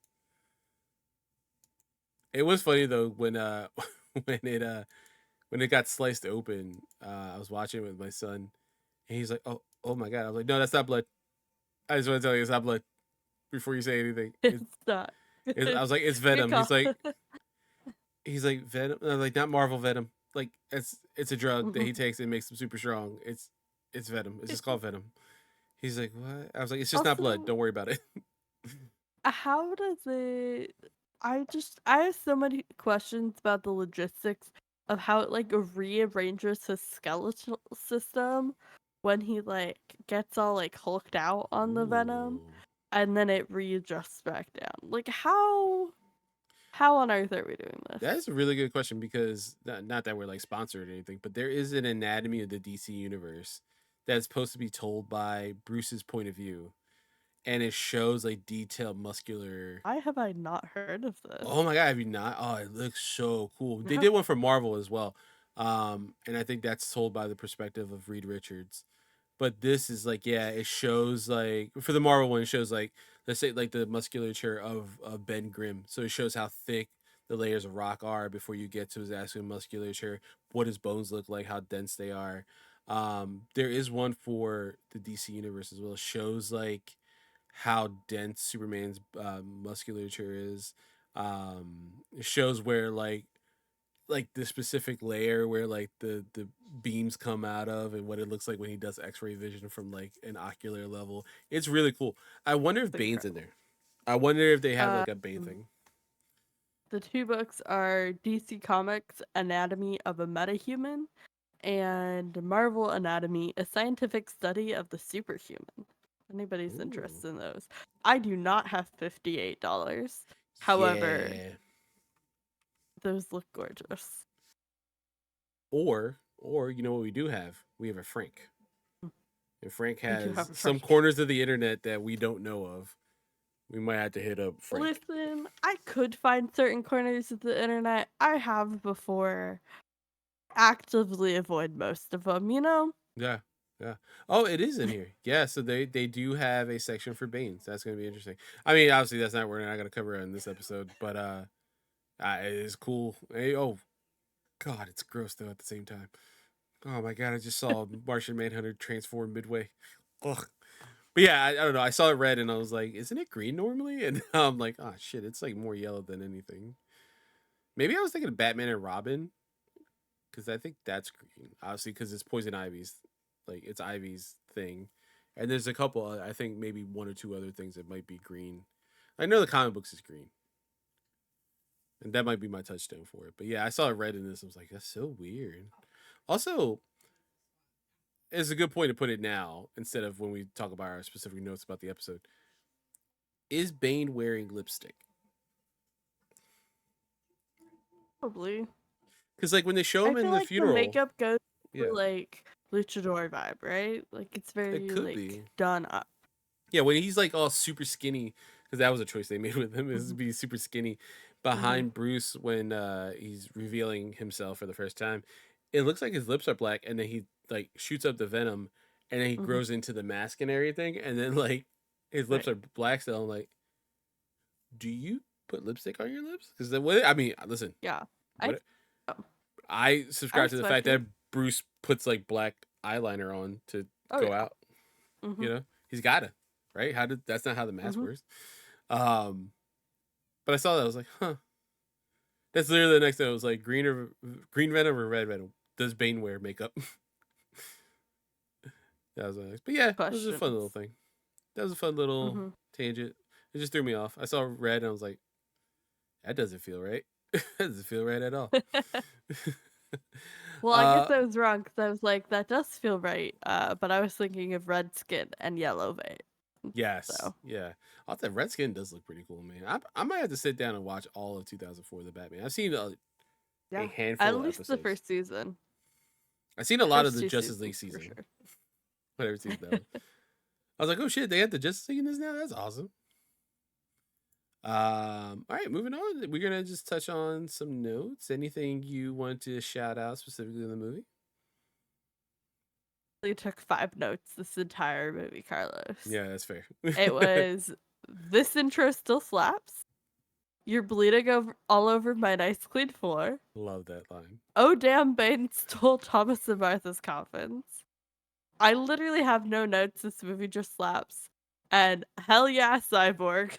It was funny though when when it uh when it got sliced open. I was watching it with my son, and he's like, oh my god! I was like, no, that's not blood. I just want to tell you, it's not blood. Before you say anything, It's not. I was like, it's Good Venom. call. He's like Venom. I was like, not Marvel Venom. Like it's a drug that he Mhm. takes and makes him super strong. It's Venom. It's just called Venom. He's like, what? I was like, it's just not blood. Also, Don't worry about it. how does it? I have so many questions about the logistics of how it like rearranges his skeletal system when he like gets all like hulked out on the venom, Ooh. and then it readjusts back down. Like how on earth are we doing this? That is a really good question because not that we're like sponsored or anything, but there is an anatomy of the DC universe that's supposed to be told by Bruce's point of view, and it shows like detailed muscular. Why have I not heard of this? Oh my god, have you not? Oh, it looks so cool. They No. did one for Marvel as well, and I think that's told by the perspective of Reed Richards. But this is like, yeah, it shows like for the Marvel one, it shows like let's say like the musculature of Ben Grimm. So it shows how thick the layers of rock are before you get to his actual musculature, what his bones look like, how dense they are. There is one for the DC universe as well. It shows like how dense Superman's musculature is. It shows where like the specific layer where like the beams come out of and what it looks like when he does x-ray vision from like an ocular level. It's really cool. I wonder if It's Bane's in incredible. there. I wonder if they have like a Bane Um, thing. the two books are DC Comics Anatomy of a Metahuman and Marvel Anatomy, a scientific study of the superhuman. If anybody's Ooh. interested in those. I do not have $58. However, Yeah. those look gorgeous. Or you know what we do have? We have a Frank. And Frank We do has have a some Frank. corners of the internet that we don't know of. We might have to hit up Frank. Listen, I could find certain corners of the internet. I have before. Actively avoid most of them, you know? Yeah. Yeah. Oh, it is in here. Yeah, so they do have a section for Banes. That's going to be interesting. I mean, obviously that's not we're not going to cover it in this episode, but it is cool. Hey, oh god, it's gross though at the same time. Oh my god, I just saw Martian Manhunter transform midway. Ugh. But yeah, I don't know. I saw it red and I was like, isn't it green normally? And now I'm like, oh shit, it's like more yellow than anything. Maybe I was thinking of Batman and Robin because I think that's green. Obviously, because it's Poison Ivy's, like it's Ivy's thing. And there's a couple. I think maybe one or two other things that might be green. I know the comic books is green, and that might be my touchstone for it. But yeah, I saw it red in this. I was like, that's so weird. Also, it's a good point to put it now instead of when we talk about our specific notes about the episode. Is Bane wearing lipstick? Probably. Because like when they show I him in feel the like the funeral, makeup goes for yeah, like luchador vibe, right? Like it's it very could like be. done up. Yeah, when he's like all super skinny, because that was a choice they made with him is to Mhm. be super skinny Mhm. behind Bruce when he's revealing himself for the first time. It looks like his lips are black, and then he like shoots up the venom, and then he Mhm. grows into the mask and everything, and then like his lips Right. are black still. I'm like, do you put lipstick on your lips? Because the way I mean, listen, Yeah. I what oh, I I subscribe to the fact expected. that Bruce puts like black eyeliner on to Oh go yeah. out. You Mhm. know, he's got to, right? How did that's not how the mask Mhm. works. Um, but I saw that I was like, huh. That's literally the next thing. I was like, green Venom or red Venom? Does Bane wear makeup? That was nice. But yeah, it was a fun little Questions. thing. That was a fun little Mhm. tangent. It just threw me off. I saw red and I was like, that doesn't feel right. That doesn't feel right at all. Well, I guess I was wrong because I was like, that does feel right. But I was thinking of red skin and yellow vein. Yes, So yeah. I thought that Red Skin does look pretty cool, man. I might have to sit down and watch all of 2004, The Batman. I've seen a yeah, at handful of least the episodes. first season. I've seen a lot of First the two Justice League seasons for season. sure. I've never seen that one. I was like, oh shit, they had the Justice League in this now? That's awesome. All right, moving on. We're gonna just touch on some notes. Anything you want to shout out specifically in the movie? It took 5 notes this entire movie, Carlos. Yeah, that's fair. It was this intro still slaps. You're bleeding all over my nice clean floor. Love that line. Oh damn, Bane stole Thomas and Martha's coffins. I literally have no notes. This movie just slaps. And hell yeah, Cyborg.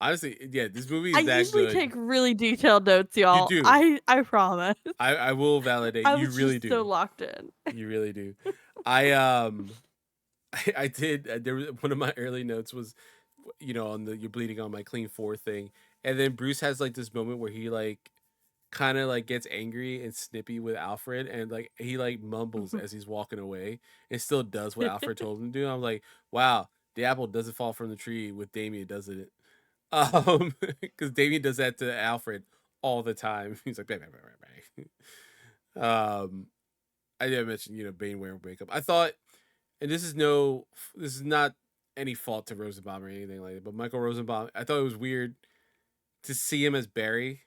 Honestly, yeah, this movie I is that usually good. take really detailed notes, You y'all. do. I promise. I will validate. I You was really just do. so locked in. You really do. I I did. There was one of my early notes was, on the "you're bleeding on my clean floor" thing, and then Bruce has like this moment where he like kind of like gets angry and snippy with Alfred, and like he like mumbles as he's walking away, and still does what Alfred told him to do. I'm like, wow, the apple doesn't fall from the tree with Damien, doesn't it? Because Damien does that to Alfred all the time. He's like, bang, bang, bang, bang, bang. I didn't mention, Bane wearing makeup. I thought, and this is not any fault to Rosenbaum or anything like that, but Michael Rosenbaum, I thought it was weird to see him as Barry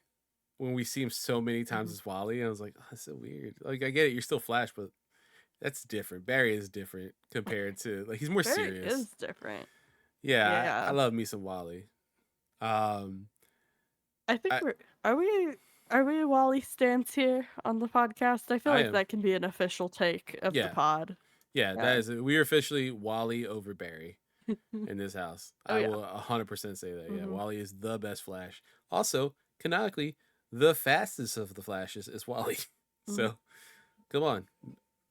when we see him so many times as Wally. And I was like, oh, that's so weird. Like, I get it, you're still Flash, but that's different. Barry is different compared to, like, he's more Very serious. is different. Yeah, Yeah. I love me some Wally. I think are we Wally stands here on the podcast? I feel I like am. that can be an official take of the pod. Yeah, that is it. We are officially Wally over Barry in this house. Oh, I yeah. will 100% say that. Yeah, Mhm. Wally is the best Flash. Also, canonically, the fastest of the Flashes is Wally. So, come on.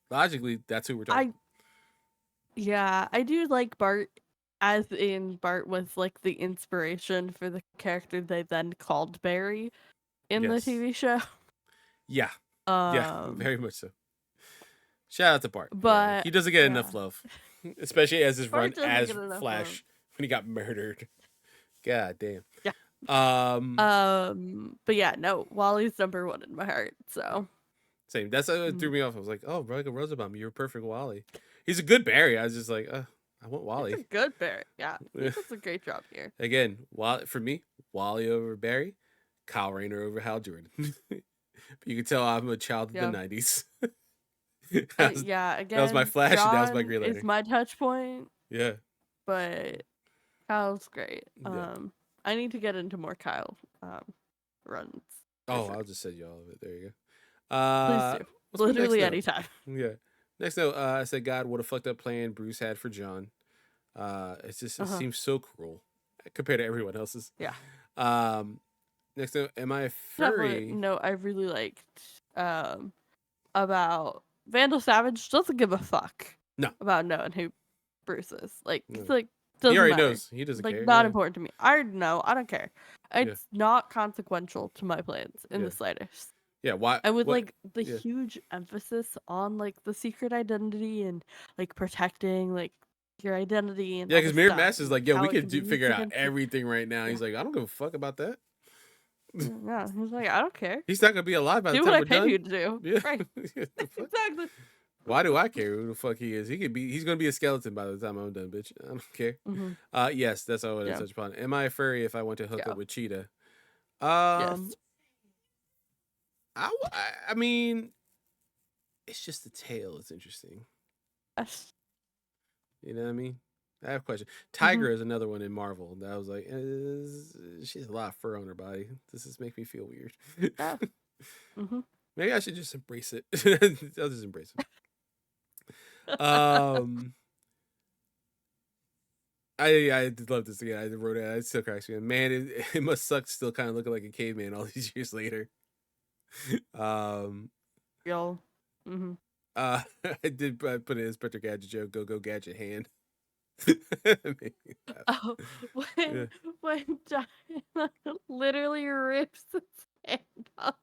Logically, that's who we're talking. I do like Bart, as in Bart was like the inspiration for the character they then called Barry in the Yes. TV show. Yeah. Yeah, very much so. Shout out to Bart. Yeah, But he doesn't get enough love, especially as his Bart run doesn't as get enough Flash love. when he got murdered. God damn. Yeah. But yeah, no, Wally's number one in my heart. So same. That's what threw me off. I was like, oh, Michael Rosenbaum, you're a perfect Wally. He's a good Barry. I was just like, I want Wally. He's a good Barry. Yeah, he does a great job here. Again, for me, Wally over Barry, Kyle Rayner over Hal Jordan. You can tell I'm a child of the '90s. Again, that was my Flash, John and that was my Green Lantern. is my touch point. Yeah, but Kyle's great. Yeah. I need to get into more Kyle runs. Oh, sure. I'll just send you all of it. There you go. Please do. Literally anytime. Yeah. Next note, I said, God, what a fucked up plan Bruce had for John. It seems so cruel compared to everyone else's. Yeah. Next note, am I a furry? No, I really liked about Vandal Savage doesn't give a fuck. No. About knowing who Bruce is. Like, No. it's like, doesn't he already matter. knows. He doesn't care. Not important to me. I know. I don't care. It's not consequential to my plans in the slightest. Yeah, why? And with the huge emphasis on like the secret identity and like protecting like your identity and because Mirror Mask is like, yo, we can could figure out everything right now. He's like, I don't give a fuck about that. Yeah, he's like, I don't care. He's not gonna be alive by the time what we're I paid done. you to do. Yeah. Right. Exactly. Why do I care who the fuck he is? He's gonna be a skeleton by the time I'm done, bitch. I don't care. Yes, that's all I want to touch upon. Am I a furry if I want to hook up with Cheetah? Yes. I mean, it's just the tail. It's interesting. Yes. You know what I mean? I have a question. Tiger is another one in Marvel that I was like, she has a lot of fur on her body. Does this make me feel weird? Yeah. Maybe I should just embrace it. I'll just embrace it. I love this again. I wrote it. It still cracks me. Man, it must suck still kind of looking like a caveman all these years later. Yo. I did put an Inspector Gadget joke. Go Gadget hand. When Diana literally rips hand up,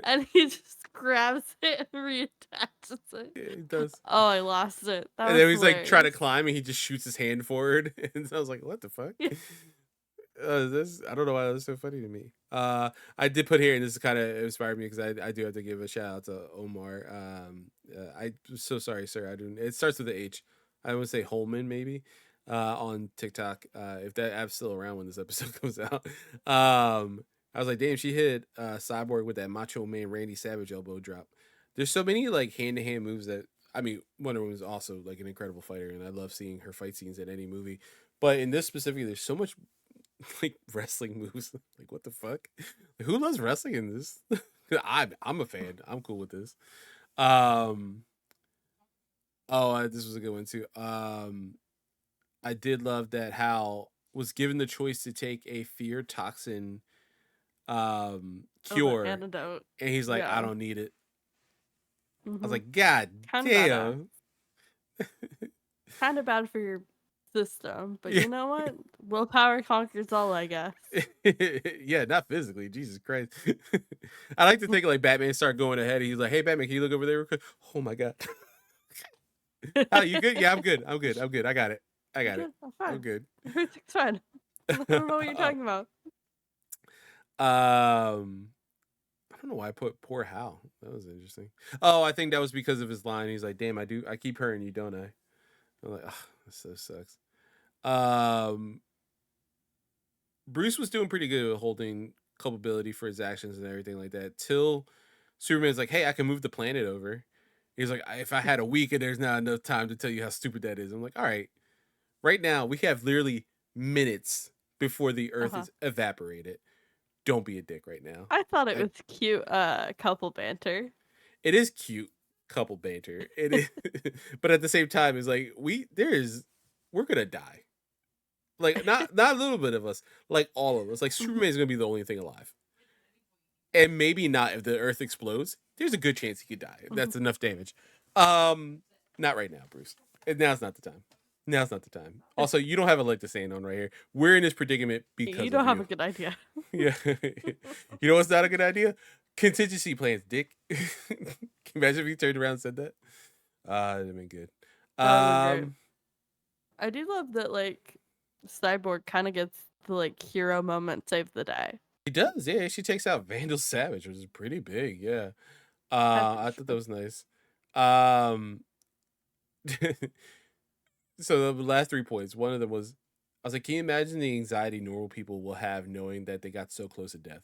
and he just grabs it and reattaches it. Yeah, he does. Oh, I lost it. That And was then he's like trying to hilarious. climb, and he just shoots his hand forward. And so I was like, "What the fuck?" Yeah. This I don't know why that was so funny to me. I did put here, and this kind of inspired me because I do have to give a shout out to Omar. I'm so sorry, sir. I do. It starts with the H. I would say Holman maybe. On TikTok, if that app's still around when this episode comes out. I was like, damn, she hit Cyborg with that Macho Man Randy Savage elbow drop. There's so many like hand to hand moves that I mean, Wonder Woman is also like an incredible fighter, and I love seeing her fight scenes in any movie. But in this specifically, there's so much like wrestling moves. Like, what the fuck? Who loves wrestling in this? I'm a fan. I'm cool with this. Um. Oh, this was a good one too. I did love that Hal was given the choice to take a fear toxin Oh, the cure, antidote. and he's like, I Yeah. don't need it. I was Mm-hmm. like, God Kind of badass. damn. Kind of bad for your system, but Yeah. you know what? Willpower conquers all, I guess. Yeah, not physically. Jesus Christ. I like to think like Batman started going ahead. He's like, "Hey, Batman, can you look over there real quick?" Oh my god. Oh, you good? Yeah, I'm good. I'm good. I'm good. I got it. I I'm got it. good. I'm I'm fine. good. Everything's fine. I don't know what you're talking about. I don't know why I put poor Hal. That was interesting. Oh, I think that was because of his line. He's like, "Damn, I keep hurting you, don't I?" I'm like, "Oh, this so sucks." Um, Bruce was doing pretty good at holding culpability for his actions and everything like that. Till Superman's like, "Hey, I can move the planet over." He's like, "If I had a week and there's not enough time to tell you how stupid that is," I'm like, "All right, right now we have literally minutes before the Earth Uh-huh. is evaporated. Don't be a dick right now." I thought it I, was cute, couple banter. it is cute couple banter. It is, but at the same time, it's like we're gonna die. Like not a little bit of us, like all of us. Like Mhm, Superman's gonna be the only thing alive. And maybe not if the Earth explodes. There's a good chance he could die. mhm. That's enough damage. Not right now, Bruce. Now's not the time. Now's not the time. Also, you don't have a leg to stand on right here. We're in this predicament You because of don't have a you. good idea. Yeah. You know what's not a good idea? Contingency plans, dick. Can you imagine if you turned around and said that? That'd have been good. That would have been great. Um, I do love that, like, Cyborg kind of gets the, like, hero moment, save the day. he does, yeah. She takes out Vandal Savage, which is pretty big, yeah. As it I thought that should. was nice. Um, so the last 3 points, one of them was, I was like, can you imagine the anxiety normal people will have knowing that they got so close to death?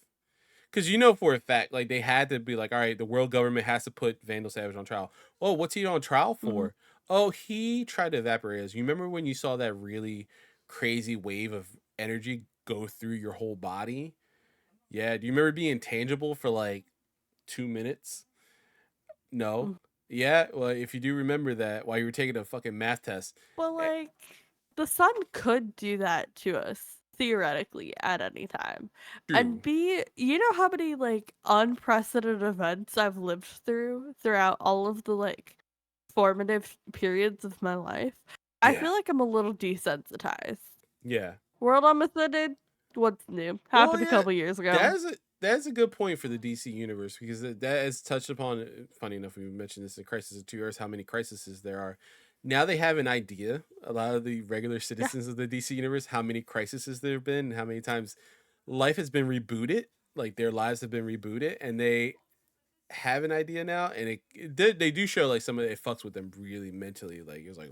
Because you know for a fact, like they had to be like, all right, the world government has to put Vandal Savage on trial. Oh, what's he on trial Mhm. for? Oh, he tried to evaporate us. You remember when you saw that really crazy wave of energy go through your whole body? Yeah. Do you remember being tangible for like 2 minutes? No. Mm. Yeah. Well, if you do remember that while you were taking a fucking math test, Well, eh, like, the sun could do that to us theoretically at any time. And true. B, you know how many like unprecedented events I've lived through throughout all of the like formative periods of my life? I Yeah. feel like I'm a little desensitized. Yeah. World almost ended. What's new? Well, Happened a yeah, couple years ago. that's a good point for the DC universe because that is touched upon. Funny enough, we mentioned this in Crisis of Two Earths, how many crises there are. Now they have an idea. A lot of the regular Yeah. citizens of the DC universe, how many crises there have been, how many times life has been rebooted, like their lives have been rebooted, and they have an idea now, and they do show like some of it fucks with them really mentally. Like it's like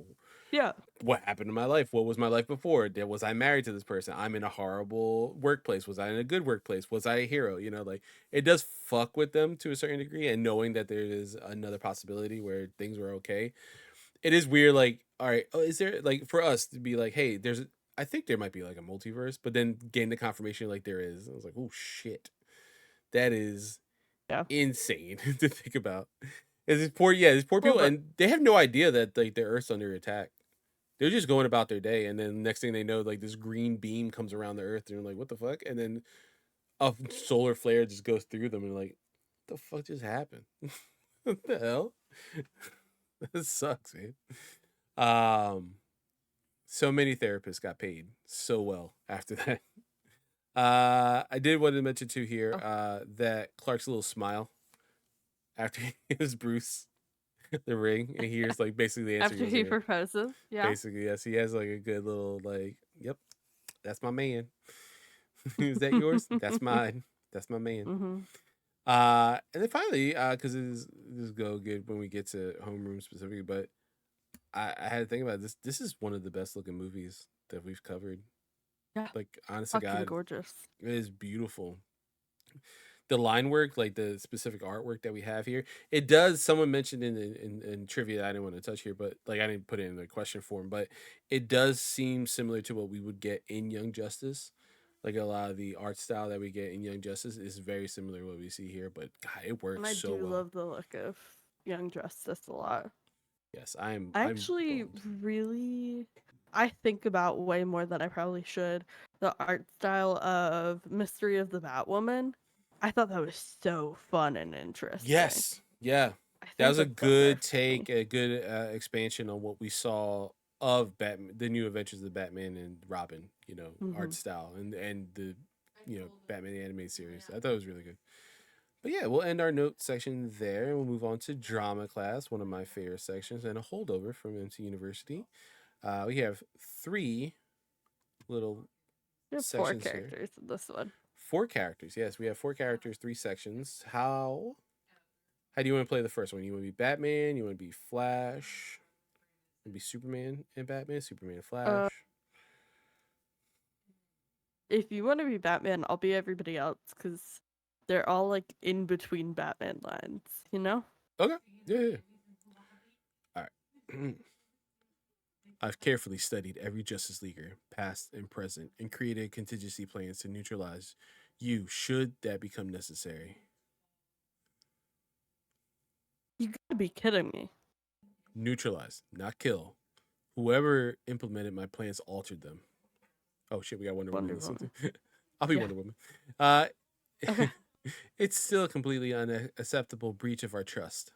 Yeah. what happened to my life? What was my life before? Was I married to this person? I'm in a horrible workplace. Was I in a good workplace? Was I a hero? You know, like it does fuck with them to a certain degree. And knowing that there is another possibility where things were okay, it is weird. Like, all right, oh, is there like for us to be like, hey, I think there might be like a multiverse, but then gain the confirmation like there is. I was like, oh shit, that is Yeah. insane to think about. Is these poor Well, people, but and they have no idea that like the Earth's under attack. They're just going about their day, and then next thing they know, like this green beam comes around the Earth, and they're like, "What the fuck?" And then a solar flare just goes through them, and like, "What the fuck just happened? What the hell?" That sucks, man. Um, so many therapists got paid so well after that. I did want to mention too here Oh, that Clark's little smile after he gives Bruce the ring and he hears like basically the answer he after was he gonna proposes, yeah. basically yes, he has like a good little like, yep, that's my man. Is that yours? That's mine. That's my man. Mm-hmm. And then finally, because this go good when we get to homeroom specifically, but I had to think about this. This is one of the best looking movies that we've covered. Yeah, Like, honest to fucking God, gorgeous. it is beautiful. The line work, like the specific artwork that we have here, it does. Someone mentioned in trivia, I didn't want to touch here, but like I didn't put it in the question form, but it does seem similar to what we would get in Young Justice. Like a lot of the art style that we get in Young Justice is very similar to what we see here, but God, it And works I so do well. love the look of Young Justice a lot. Yes, I'm. I I'm actually bummed. really, I think about way more than I probably should the art style of Mystery of the Batwoman. I thought that was so fun and interesting. Yes, yeah, I that think was a that's up there good for me. take, a good expansion on what we saw of Batman, the new Adventures of Batman and Robin. You know, Hmm. art style and the Batman the animated series. I thought it was really good. But yeah, we'll end our note section there. We'll move on to drama class, one of my favorite sections, and a holdover from MC University. We have three little We have four sections here. characters in this one. Four characters. Yes, we have four characters, three sections. How do you want to play the first one? You want to be Batman? You want to be Flash? You want to be Superman and Batman? Superman and Flash? Uh, if you want to be Batman, I'll be everybody else because they're all like in between Batman lines, you know? Okay. Yeah, yeah. All right. I've carefully studied every Justice Leaguer, past and present, and created contingency plans to neutralize you should that become necessary. You gotta be kidding me. Neutralize, not kill. Whoever implemented my plans altered them. Oh shit, we got Wonder Woman in Wonder this one Woman. too. I'll be Yeah. Wonder Woman. Uh, Okay. it's still a completely unacceptable breach of our trust.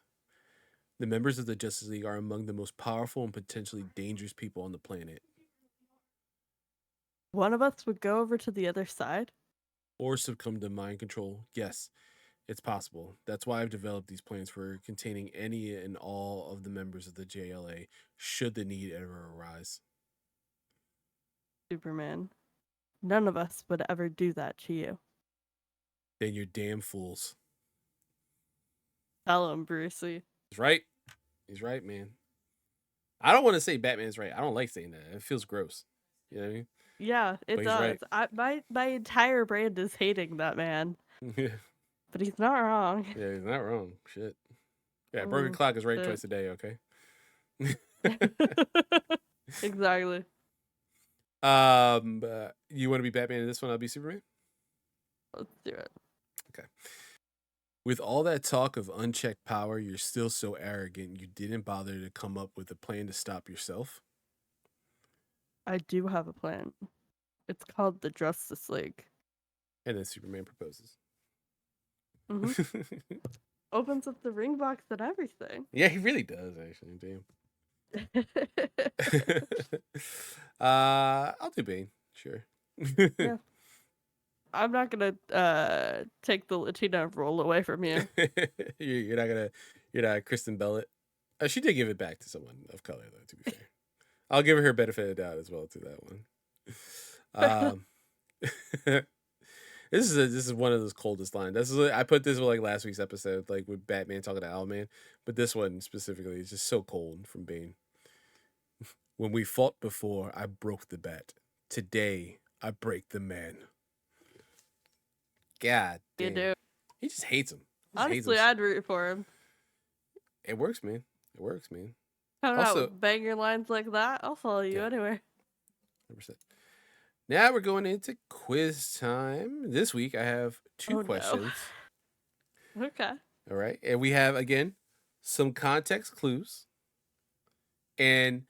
The members of the Justice League are among the most powerful and potentially dangerous people on the planet, One of us would go over to the other side. or succumb to mind control. Yes, it's possible. That's why I've developed these plans for containing any and all of the members of the JLA should the need ever arise. Superman. None of us would ever do that to you. Then you're damn fools. Tell him, Brucey. He's right. He's right, man. I don't want to say Batman's right. I don't like saying that. It feels gross. You know what I mean? Yeah, it But he's does. right. My entire brand is hating that man, Yeah, but he's not wrong. he's not wrong. Shit. Yeah, broken Mm, clock is right shit. twice a day, okay? Exactly. You want to be Batman in this one? I'll be Superman. Let's do it. Okay. With all that talk of unchecked power, you're still so arrogant you didn't bother to come up with a plan to stop yourself. I do have a plan. It's called the Justice League. And then Superman proposes. Hmm. Opens up the ring box and everything. Yeah, he really does, actually. Damn. I'll do Bane. Sure. Yeah. I'm not gonna take the Latina role away from you. You're not gonna. You're not Kristen Bell it. She did give it back to someone of color, though. To be fair, I'll give her benefit of the doubt as well to that one. Um, this is one of those coldest lines. I put this with like last week's episode, like with Batman talking to Owlman, but this one specifically is just so cold from Bane. When we fought before, I broke the bat. Today, I break the man. God You damn, do. he just hates him. Honestly, I'd root for him. It works, man. It works, man. Come out Also, with banger lines like that. I'll follow you yeah, anywhere. 100%. Now we're going into quiz time. This week I have two Oh no. questions. Okay. All right. And we have, again, some context clues. And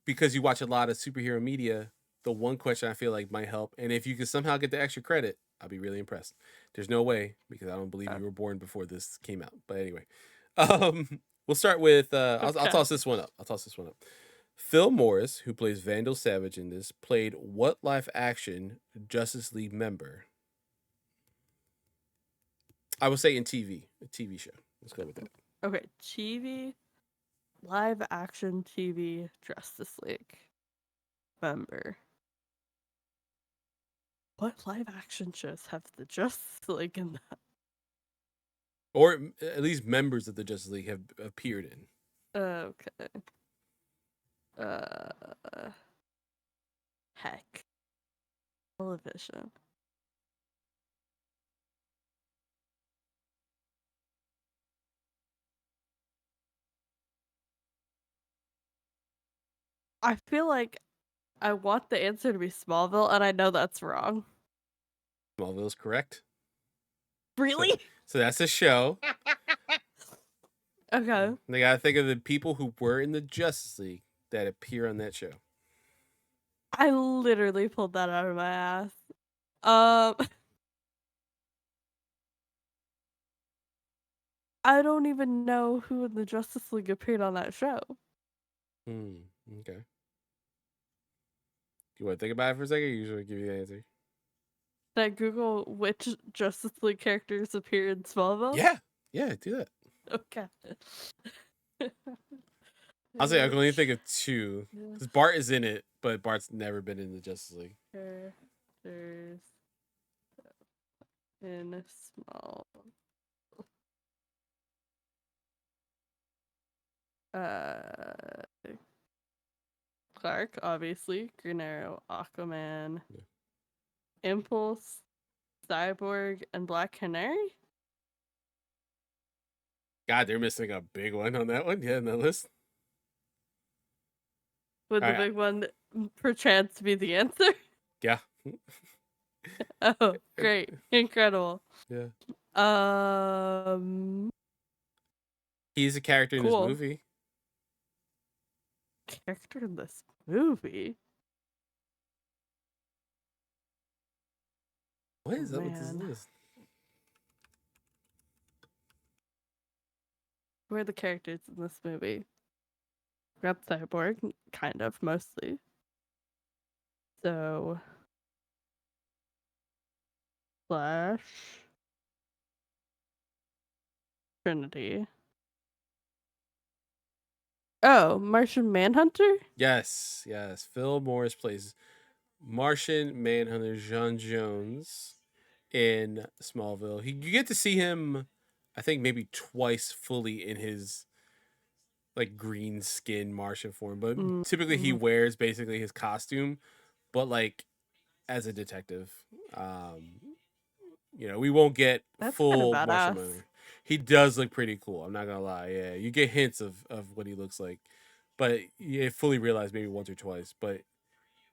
because you watch a lot of superhero media, the one question I feel like might help. And if you can somehow get the extra credit, I'll be really impressed. There's no way because I don't believe you were born before this came out. But anyway, we'll start with, I'll Okay. toss this one up. Phil Morris, who plays Vandal Savage in this, played what live action Justice League member? I would say in TV, a TV show. Let's go with that. Okay, TV, live action TV Justice League member. What live action shows have the Justice League in them? Or at least members of the Justice League have appeared in. Okay. Heck. Television. I feel like I want the answer to be Smallville, and I know that's wrong. Smallville's correct. Really? So that's a show. Okay. They gotta think of the people who were in the Justice League that appear on that show. I literally pulled that out of my ass. I don't even know who in the Justice League appeared on that show. Okay. You want to think about it for a second? You usually give you the answer. Did I Google which Justice League characters appear in Smallville? Yeah, do that. Okay. I'll say I can only think of two because Bart is in it, but Bart's never been in the Justice League. Characters in Small. Clark, obviously. Green Arrow, Aquaman, Impulse, Cyborg, and Black Canary. God, they're missing a big one on that one. Yeah, in that list. Would the big one perchance be the answer? Yeah. Oh, great. Incredible. Yeah. He's a character in this movie. Character in this movie? What is up with this list? Who are the characters in this movie? Got Cyborg, kind of, mostly. So, Flash, Trinity. Oh, Martian Manhunter? Yes. Phil Morris plays Martian Manhunter John Jones in Smallville. You get to see him, I think, maybe twice fully in his like green skin Martian form, but typically he wears basically his costume, but like as a detective. We won't get That's full kind of Martian badass. Manhunter. He does look pretty cool. I'm not gonna lie. Yeah, you get hints of what he looks like, but you fully realize maybe once or twice. But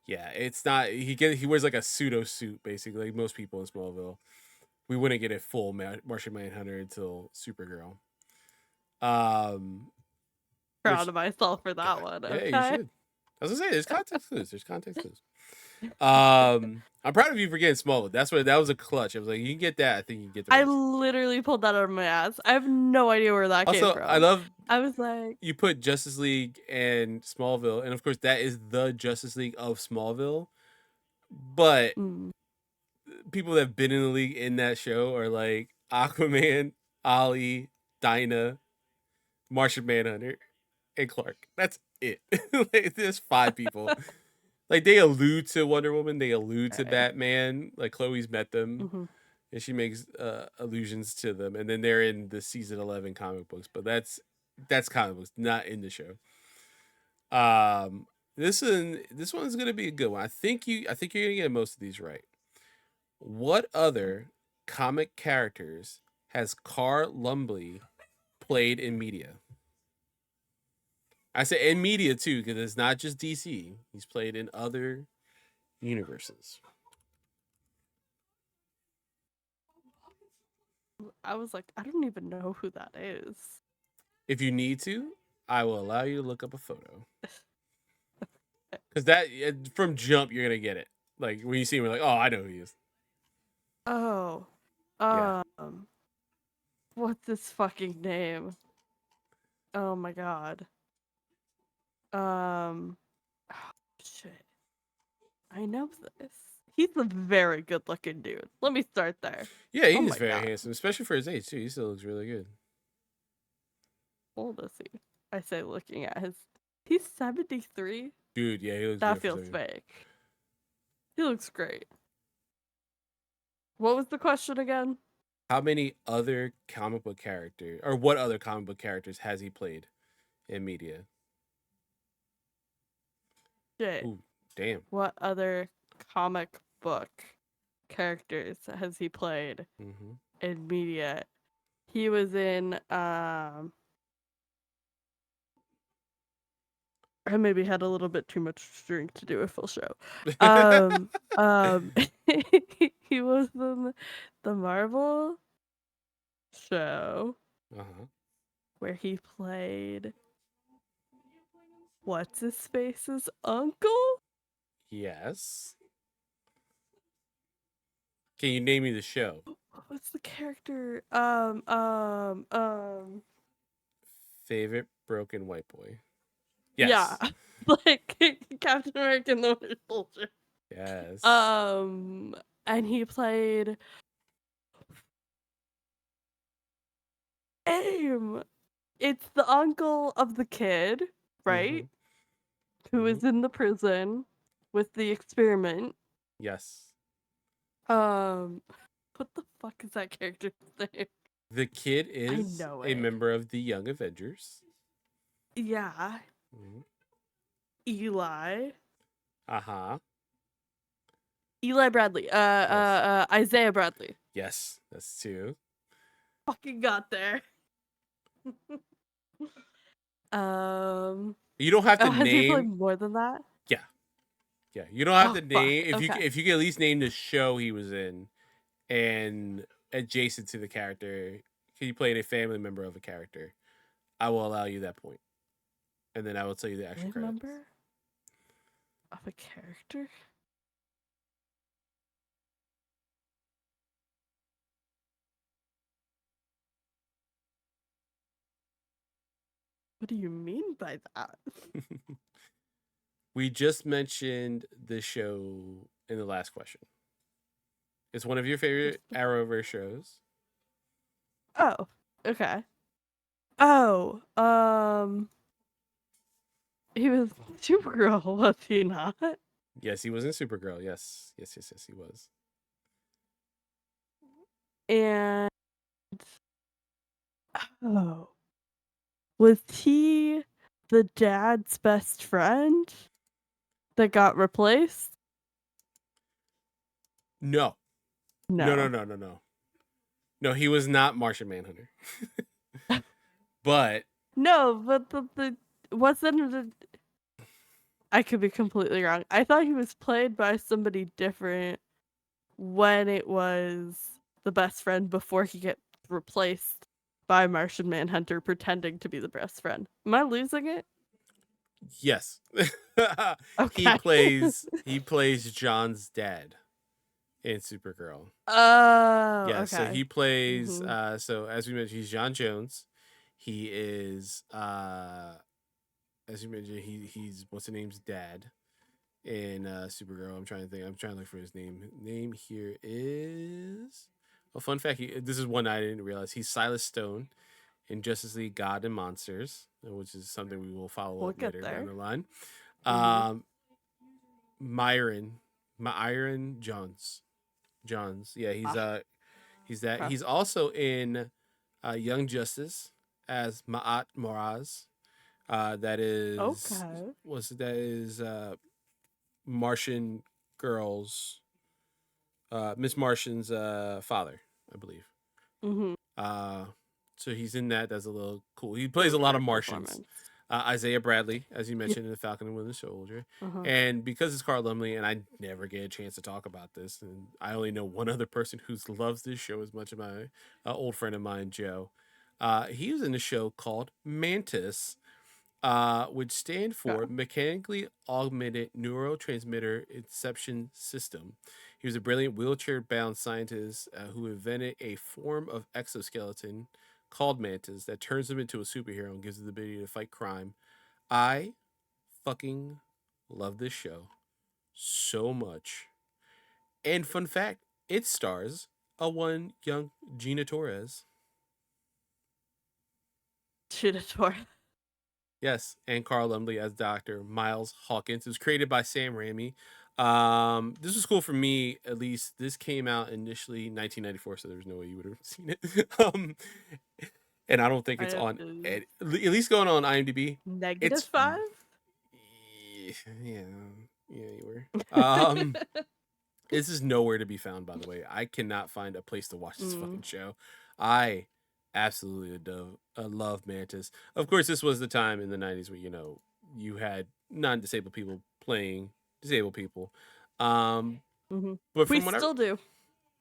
yeah, it's not. He wears like a pseudo suit basically, like most people in Smallville. We wouldn't get a full Martian Manhunter until Supergirl. Proud of myself for that one. Yeah, Okay. you should. I was gonna say there's context clues. There's context clues. I'm proud of you for getting Smallwood. That was a clutch. I was like, you can get that. I think you can get the rest. I literally pulled that out of my ass. I have no idea where that came from. I love. I was like, you put Justice League and Smallville, and of course that is the Justice League of Smallville. But people that have been in the league in that show are like Aquaman, Ollie, Dinah, Martian Manhunter, and Clark. That's it. Like, there's 5 people. Like, they allude to Wonder Woman, they allude to Batman. Like, Chloe's met them, and she makes allusions to them. And then they're in the season 11 comic books, but that's comic books, not in the show. This one's gonna be a good one. I think you're gonna get most of these right. What other comic characters has Carl Lumbly played in media? I say in media too, because it's not just DC. He's played in other universes. I was like, I don't even know who that is. If you need to, I will allow you to look up a photo. Because that from jump, you're gonna get it. Like when you see him, you're like, oh, I know who he is. Oh, Yeah. what's his fucking name? Oh my god. Oh, shit. I know this. He's a very good looking dude. Let me start there. Yeah, Oh he's my very god. handsome, especially for his age too. He still looks really good. How old is he? I say looking at his. He's 73. Dude, yeah, he looks That good for feels second. fake. He looks great. What was the question again? How many other comic book characters, or what other comic book characters has he played in media? Shit. Ooh, damn. What other comic book characters has he played Mm-hmm. in media? He was in I maybe had a little bit too much drink to do a full show. Um um he was in the Marvel show Uh-huh. where he played what's his face's uncle? Yes. Can you name me the show? What was the character? Favorite broken white boy. Yeah. Yes. Like Captain America and the Winter Soldier. Yes. Um and he played AIM. It's the uncle of the kid, Mm-hmm. right? Who Mm-hmm. is in the prison with the experiment. Yes. Um what the fuck is that character's name? The kid I is know a it. member of the Young Avengers. Yeah. Mm-hmm. Eli. Uh-huh. Eli Bradley. Yes. Isaiah Bradley. Yes. That's two. Fucking got there. um You don't have to oh, has he played name. more than that? Yeah. Yeah. You don't have Oh to fuck. name Okay. if you can at least name the show he was in and adjacent to the character. He played a family member of a character. I will allow you that point. And then I will tell you the extra Family credits. member of a character? What do you mean by that? We just mentioned the show in the last question. It's one of your favorite Arrowverse shows. Oh, okay. Oh, he was Supergirl, was he not? Yes, he was in Supergirl. Yes. Yes, yes, yes, he was. And oh, was he the dad's best friend that got replaced? No. No, no, No. no, no, no. No, he was not Martian Manhunter. But No, but the wasn't it I could be completely wrong. I thought he was played by somebody different when it was the best friend before he gets replaced by Martian Manhunter pretending to be the best friend. Am I losing it? yes. Okay. he plays John's dad in Supergirl. Oh, Yeah, so okay. he plays Mm-hmm. so as we mentioned, he's John Jones. He is as you mentioned, he's what's the name's dad in Supergirl. I'm trying to think. I'm trying to look for his name. Name here is a fun fact. This is one I didn't realize. He's Silas Stone in Justice League God and Monsters, which is something we will follow We'll up get later down there. the line. Mm-hmm. Um, Myron Johns. Yeah, he's that. Okay. He's also in Young Justice as Ma'at Moraz. That is Okay. Martian Girl's Miss Martian's father, I believe. Mm-hmm. Uh, so he's in that. That's a little cool. He plays a Really lot of great Martians. performance. Isaiah Bradley, as you Yeah. mentioned, in the Falcon and Winter Soldier, Uh-huh. and because it's Carl Lumley, and I never get a chance to talk about this, and I only know one other person who loves this show as much as my old friend of mine, Joe. He was in a show called Mantis, would stand Okay. for Mechanically Augmented Neurotransmitter Inception System. He was a brilliant wheelchair bound scientist who invented a form of exoskeleton called Mantis that turns him into a superhero and gives him the ability to fight crime. I fucking love this show so much. And fun fact, it stars a one young Gina Torres. Tutor. Yes, and Carl Lumbly as Dr. Miles Hawkins. It was created by Sam Raimi. This was cool for me, at least. This came out initially 1994, so there's no way you would have seen it. And I don't think I it's have on, to at least going on IMDb. It's, -5. yeah, you were. This is nowhere to be found, by the way. I cannot find a place to watch this fucking show. I absolutely love Mantis. Of course, this was the time in the 90s where, you had non-disabled people playing disabled people. But We from what I... still do.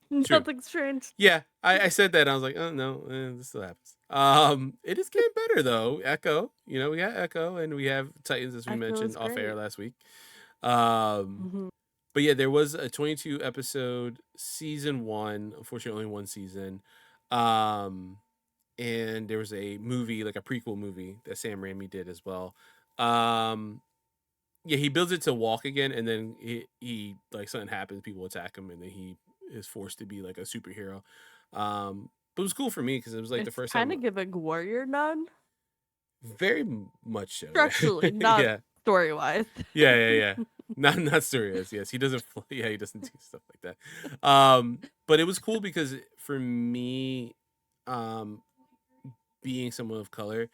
True. Nothing's changed. Yeah, I said that. And I was like, oh, no, this still happens. It is getting better, though. Echo. We got Echo, and we have Titans, as we Echo mentioned is off air great. last week. But yeah, there was a 22 episode season 1. Unfortunately, only one season. And there was a movie, like a prequel movie that Sam Raimi did as well. Yeah, he builds it to walk again, and then he like something happens, people attack him, and then he is forced to be like a superhero. But it was cool for me because it was like the It's first kind time. of giving Warrior none. Very much so. Structurally, not Yeah. story-wise. Yeah. Not serious. Yes, he doesn't. Yeah, he doesn't do stuff like that. But it was cool because for me, being someone of color,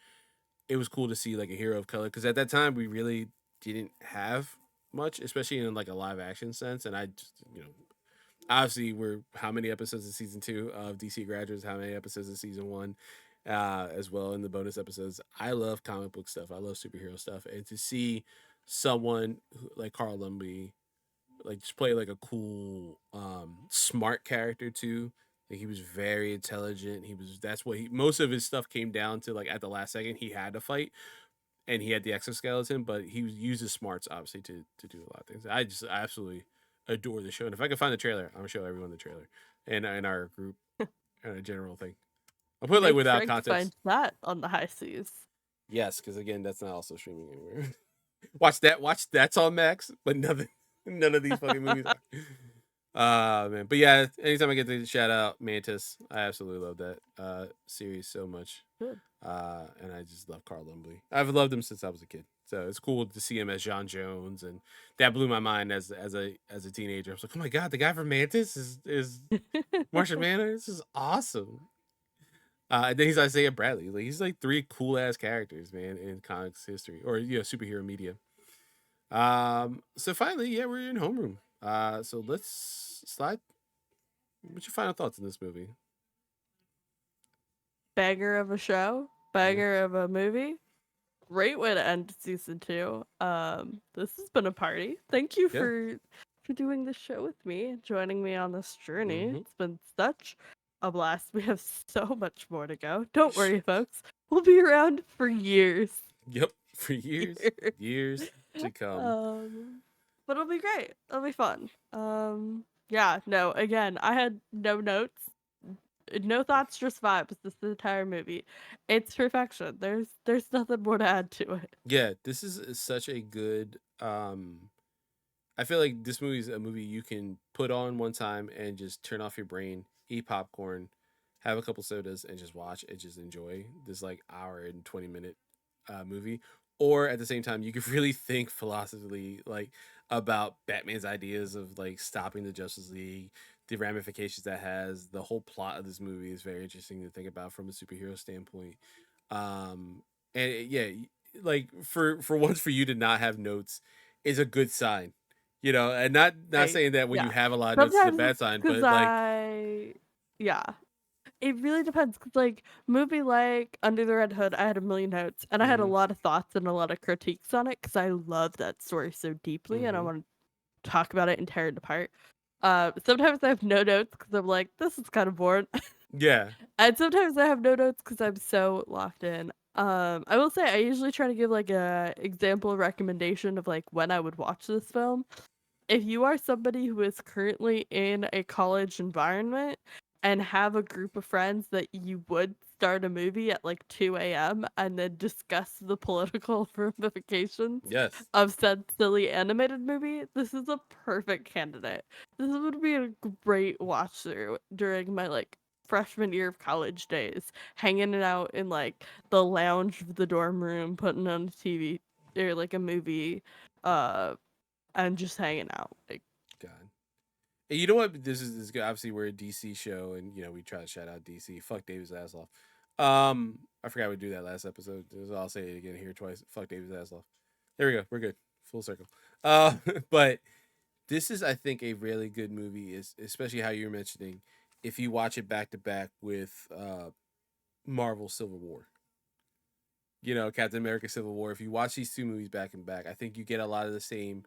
it was cool to see like a hero of color because at that time we really didn't have much, especially in like a live action sense. And I just, obviously we're how many episodes of season 2 of DC Graduates, how many episodes of season 1, as well in the bonus episodes. I love comic book stuff. I love superhero stuff, and to see someone like Carl Lumbly like just play like a cool, smart character too. Like he was very intelligent. That's what most of his stuff came down to. Like at the last second, he had to fight, and he had the exoskeleton, but he used his smarts obviously to do a lot of things. I just absolutely adore the show, and if I can find the trailer, I'm gonna show everyone the trailer, and in our group, and a general thing. I'll put it like Make without Frank context. find that on the high seas. Yes, because again, that's not also streaming anywhere. Watch that. Watch that's on Max, but none of these fucking movies are. Man, but yeah, anytime I get to shout out Mantis, I absolutely love that series so much. Good. And I just love Carl Lumbly. I've loved him since I was a kid, so it's cool to see him as John Jones, and that blew my mind as a teenager. I was like, oh my god, the guy from Mantis is Martian Manhunter. This is awesome. And then he's Isaiah Bradley. Like he's like 3 cool ass characters, man, in comics history or superhero media. So finally, yeah, we're in homeroom. So let's slide. What's your final thoughts on this movie? Banger of a show, banger of a movie. Great way to end season 2. This has been a party. Thank you Yeah. for doing this show with me and joining me on this journey. Mhm. It's been such a blast. We have so much more to go. Don't worry, folks. We'll be around for years. Yep, for years to come. But it'll be great. It'll be fun. Yeah, no, again, I had no notes, no thoughts, just vibes. This is the entire movie. It's perfection. There's nothing more to add to it. Yeah, this is such a good. I feel like this movie is a movie you can put on one time and just turn off your brain, eat popcorn, have a couple sodas, and just watch and just enjoy this like hour and 20-minute movie. Or at the same time, you could really think philosophically like about Batman's ideas of like stopping the Justice League, the ramifications that has. The whole plot of this movie is very interesting to think about from a superhero standpoint. Yeah, like for once for you to not have notes is a good sign, and not Right. saying that when you Yeah. have a lot of notes is a Sometimes bad it's sign, because but like yeah. It really depends. Cause like movie like Under the Red Hood, I had a million notes and I had a mhm, lot of thoughts and a lot of critiques on it because I love that story so deeply and I mhm, want to talk about it and tear it apart. Sometimes I have no notes because I'm like, this is kind of boring. yeah, And sometimes I have no notes because I'm so locked in. I will say I usually try to give like a example recommendation of like when I would watch this film. If you are somebody who is currently in a college environment and have a group of friends that you would start a movie at like 2 a.m. and then discuss the political ramifications Yes. of said silly animated movie, this is a perfect candidate. This would be a great watch through during my like freshman year of college days, hanging it out in like the lounge of the dorm room, putting on a TV or like a movie, uh, and just hanging out. Like, God. And you know what? This is good. Obviously we're a DC show, and we try to shout out DC. Fuck David's ass off. I forgot we do that last episode. I'll say it again here twice. Fuck David's ass off. There we go. We're good. Full circle. But this is, I think, a really good movie. Is especially how you're mentioning, if you watch it back to back with Marvel Civil War. Captain America Civil War. If you watch these two movies back and back, I think you get a lot of the same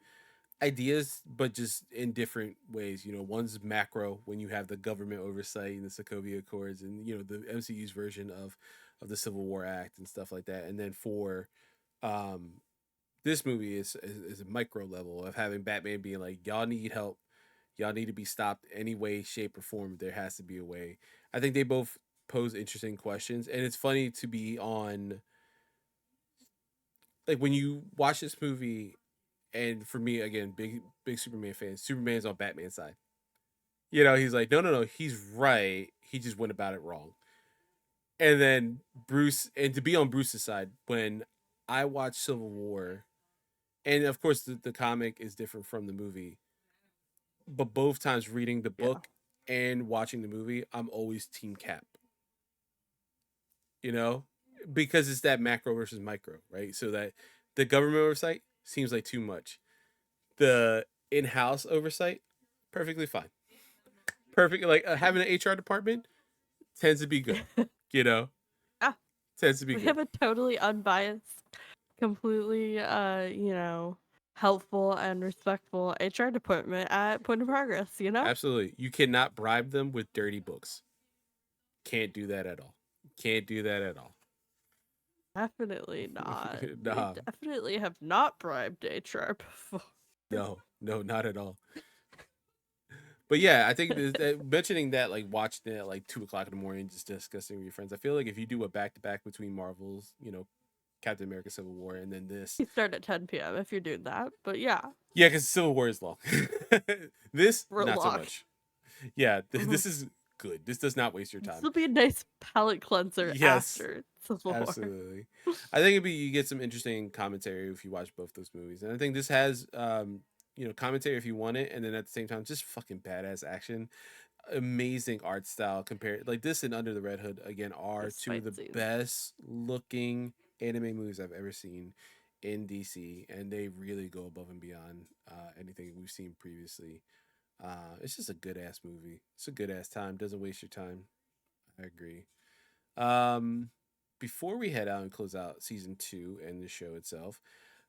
ideas, but just in different ways. One's macro when you have the government oversight and the Sokovia Accords, and the MCU's version of the Civil War Act and stuff like that. And then for um, this movie is a micro level of having Batman being like, y'all need help, y'all need to be stopped any way, shape, or form. There has to be a way. I think they both pose interesting questions, and it's funny to be on, like, when you watch this movie. And for me, again, big Superman fan. Superman's on Batman's side. He's like, no, no, no, he's right. He just went about it wrong. And then Bruce, and to be on Bruce's side, when I watch Civil War, and of course the comic is different from the movie, but both times reading the yeah, book and watching the movie, I'm always Team Cap. You know, because it's that macro versus micro, right? So that the government oversight seems like too much. The in-house oversight, perfectly fine. Perfect. Like having an HR department tends to be good. You know, yeah. tends to be We good. have a totally unbiased, completely, helpful and respectful HR department at Point of Progress. Absolutely. You cannot bribe them with dirty books. Can't do that at all. Can't do that at all. Definitely not. We Nah, definitely have not bribed HR before. no, no, not at all. But yeah, I think mentioning that, like watching it at like 2 o'clock in the morning, just discussing with your friends. I feel like if you do a back to back between Marvels, Captain America Civil War, and then this, You start at 10 p.m. if you're doing that, but yeah, yeah, because Civil War is long. This, we're not so locked. much. Yeah, Mhm. this is good. This does not waste your This time. will be a nice palate cleanser Yes, after Civil War. absolutely. I think you get some interesting commentary if you watch both those movies, and I think this has commentary if you want it, and then at the same time just fucking badass action, amazing art style. Compared, like, this and Under the Red Hood again are Nice two of fight the scenes. best looking anime movies I've ever seen in DC, and they really go above and beyond anything we've seen previously. It's just a good ass movie. It's a good ass time. Doesn't waste your time. I agree. Um, Before we head out and close out season 2 and the show itself,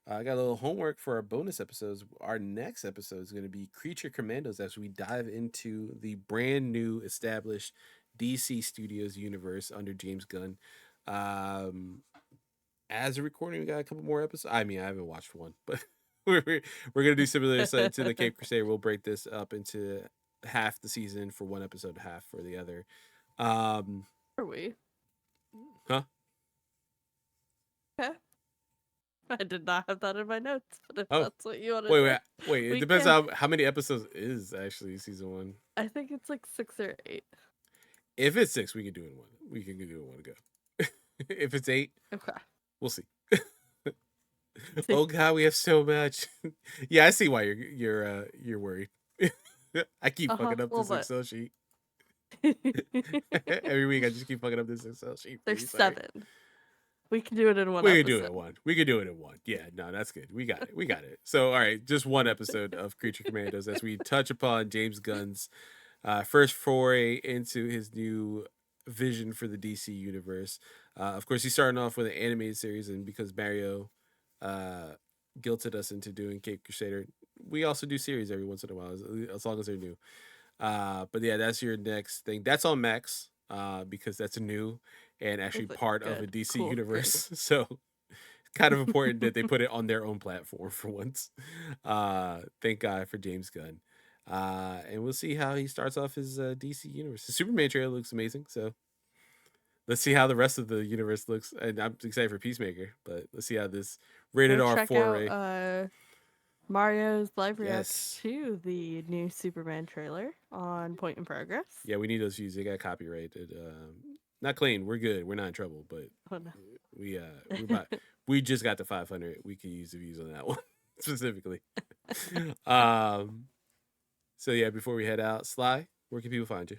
I got a little homework for our bonus episodes. Our next episode is going to be Creature Commandos as we dive into the brand new established DC Studios universe under James Gunn. Um, as a recording, we got a couple more episodes. I mean, I haven't watched one, but we're gonna do similar to the Cape Crusade. We'll break this up into half the season for one episode, half for the other. Um, Are we? huh? Okay. I did not have that in my notes, but if Oh, that's what you want to wait, do, wait, wait. It we depends can. on how many episodes is actually season 1. I think it's like 6 or 8. If it's 6, we can do it in one. We can do it in one go. If it's 8, Okay. we'll see. Oh God, we have so much. Yeah, I see why you're worried. I keep fucking up A this little Excel sheet. bit. Every week. I just keep fucking up this Excel sheet for There's you. Sorry. 7. We can do it in one We can do it in episode. one. We can do it in one. Yeah, no, that's good. We got it. We got it. So, all right, just one episode of Creature Commandos as we touch upon James Gunn's first foray into his new vision for the DC universe. Of course, he's starting off with an animated series, and because Mario uh, guilted us into doing Cape Crusader, we also do series every once in a while, as long as they're new. But yeah, that's your next thing. That's on Max because that's new and actually Is it part of a good? DC Cool. Great. universe. So kind of important that they put it on their own platform for once. Thank God for James Gunn. And we'll see how he starts off his DC universe. The Superman trailer looks amazing, so let's see how the rest of the universe looks. And I'm excited for Peacemaker, but let's see how this rated Go R check out foray. Mario's live reaction Yes. to the new Superman trailer on Point in Progress. Yeah, we need those views. They got copyrighted. Not clean. We're good. We're not in trouble, but Oh, no. we about, we just got to 500. We can use the views on that one specifically. um. So yeah, before we head out, Sly, where can people find you?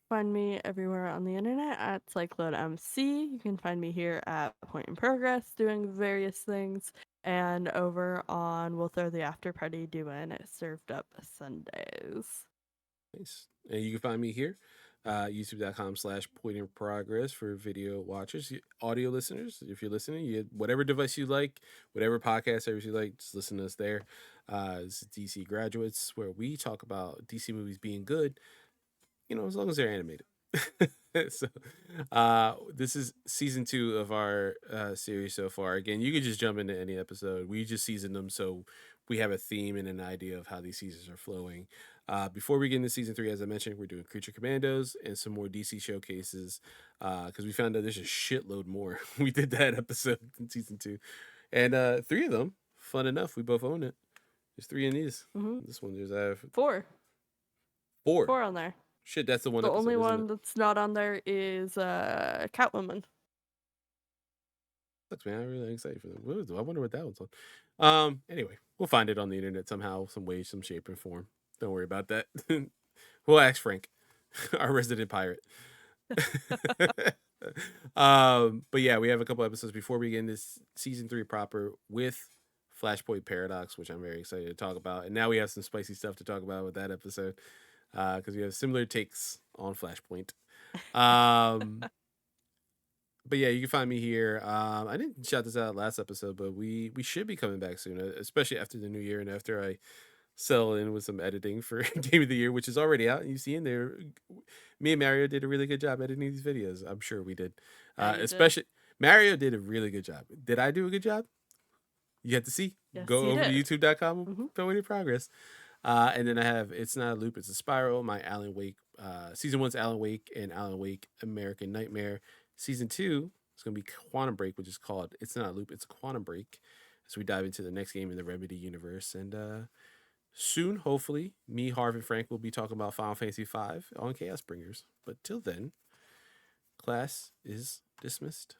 Find me everywhere on the internet at Cyclone MC. You can find me here at Point in Progress doing various things, and over on We'll Throw the After Party doing Served Up Sundays. Nice. And you can find me here, youtube.com/point in progress for video watchers, audio listeners. If you're listening, you whatever device you like, whatever podcast service you like, just listen to us there. This is DC Graduates, where we talk about DC movies being good, as long as they're animated. So this is season 2 of our series so far. Again, you could just jump into any episode. We just seasoned them so we have a theme and an idea of how these seasons are flowing. Before we get into season 3, as I mentioned, we're doing Creature Commandos and some more DC showcases, because we found out there's a shitload more. We did that episode in season 2, and 3 of them, fun enough, we both own it. There's 3 in these. Mm-hmm. This one, there's 4 4. on there. Shit, that's the one. The episode, only isn't one it? that's not on there is Catwoman. Sucks, man. I'm really excited for them. I wonder what that one's on. Anyway, we'll find it on the internet somehow, some way, some shape, and form. Don't worry about that. We'll ask Frank, our resident pirate. But yeah, we have a couple episodes before we get into season 3 proper with Flashpoint Paradox, which I'm very excited to talk about. And now we have some spicy stuff to talk about with that episode, because we have similar takes on Flashpoint. But yeah, you can find me here. I didn't shout this out last episode, but we should be coming back soon, especially after the new year and after I settle in with some editing for Game of the Year, which is already out. And you see in there, me and Mario did a really good job editing these videos. I'm sure we did. Yeah, Especially Mario did a really good job. Did I do a good job? You have to see. Yes, Go you over to did. youtube.com, Mhm. Film in Progress. And then I have It's Not a Loop, It's a Spiral, my Alan Wake, season 1's Alan Wake and Alan Wake American Nightmare. Season 2 is going to be Quantum Break, which is called It's Not a Loop, It's a Quantum Break. So we dive into the next game in the Remedy universe. And soon, hopefully, me, Harv, and Frank will be talking about Final Fantasy V on Chaos Bringers. But till then, class is dismissed.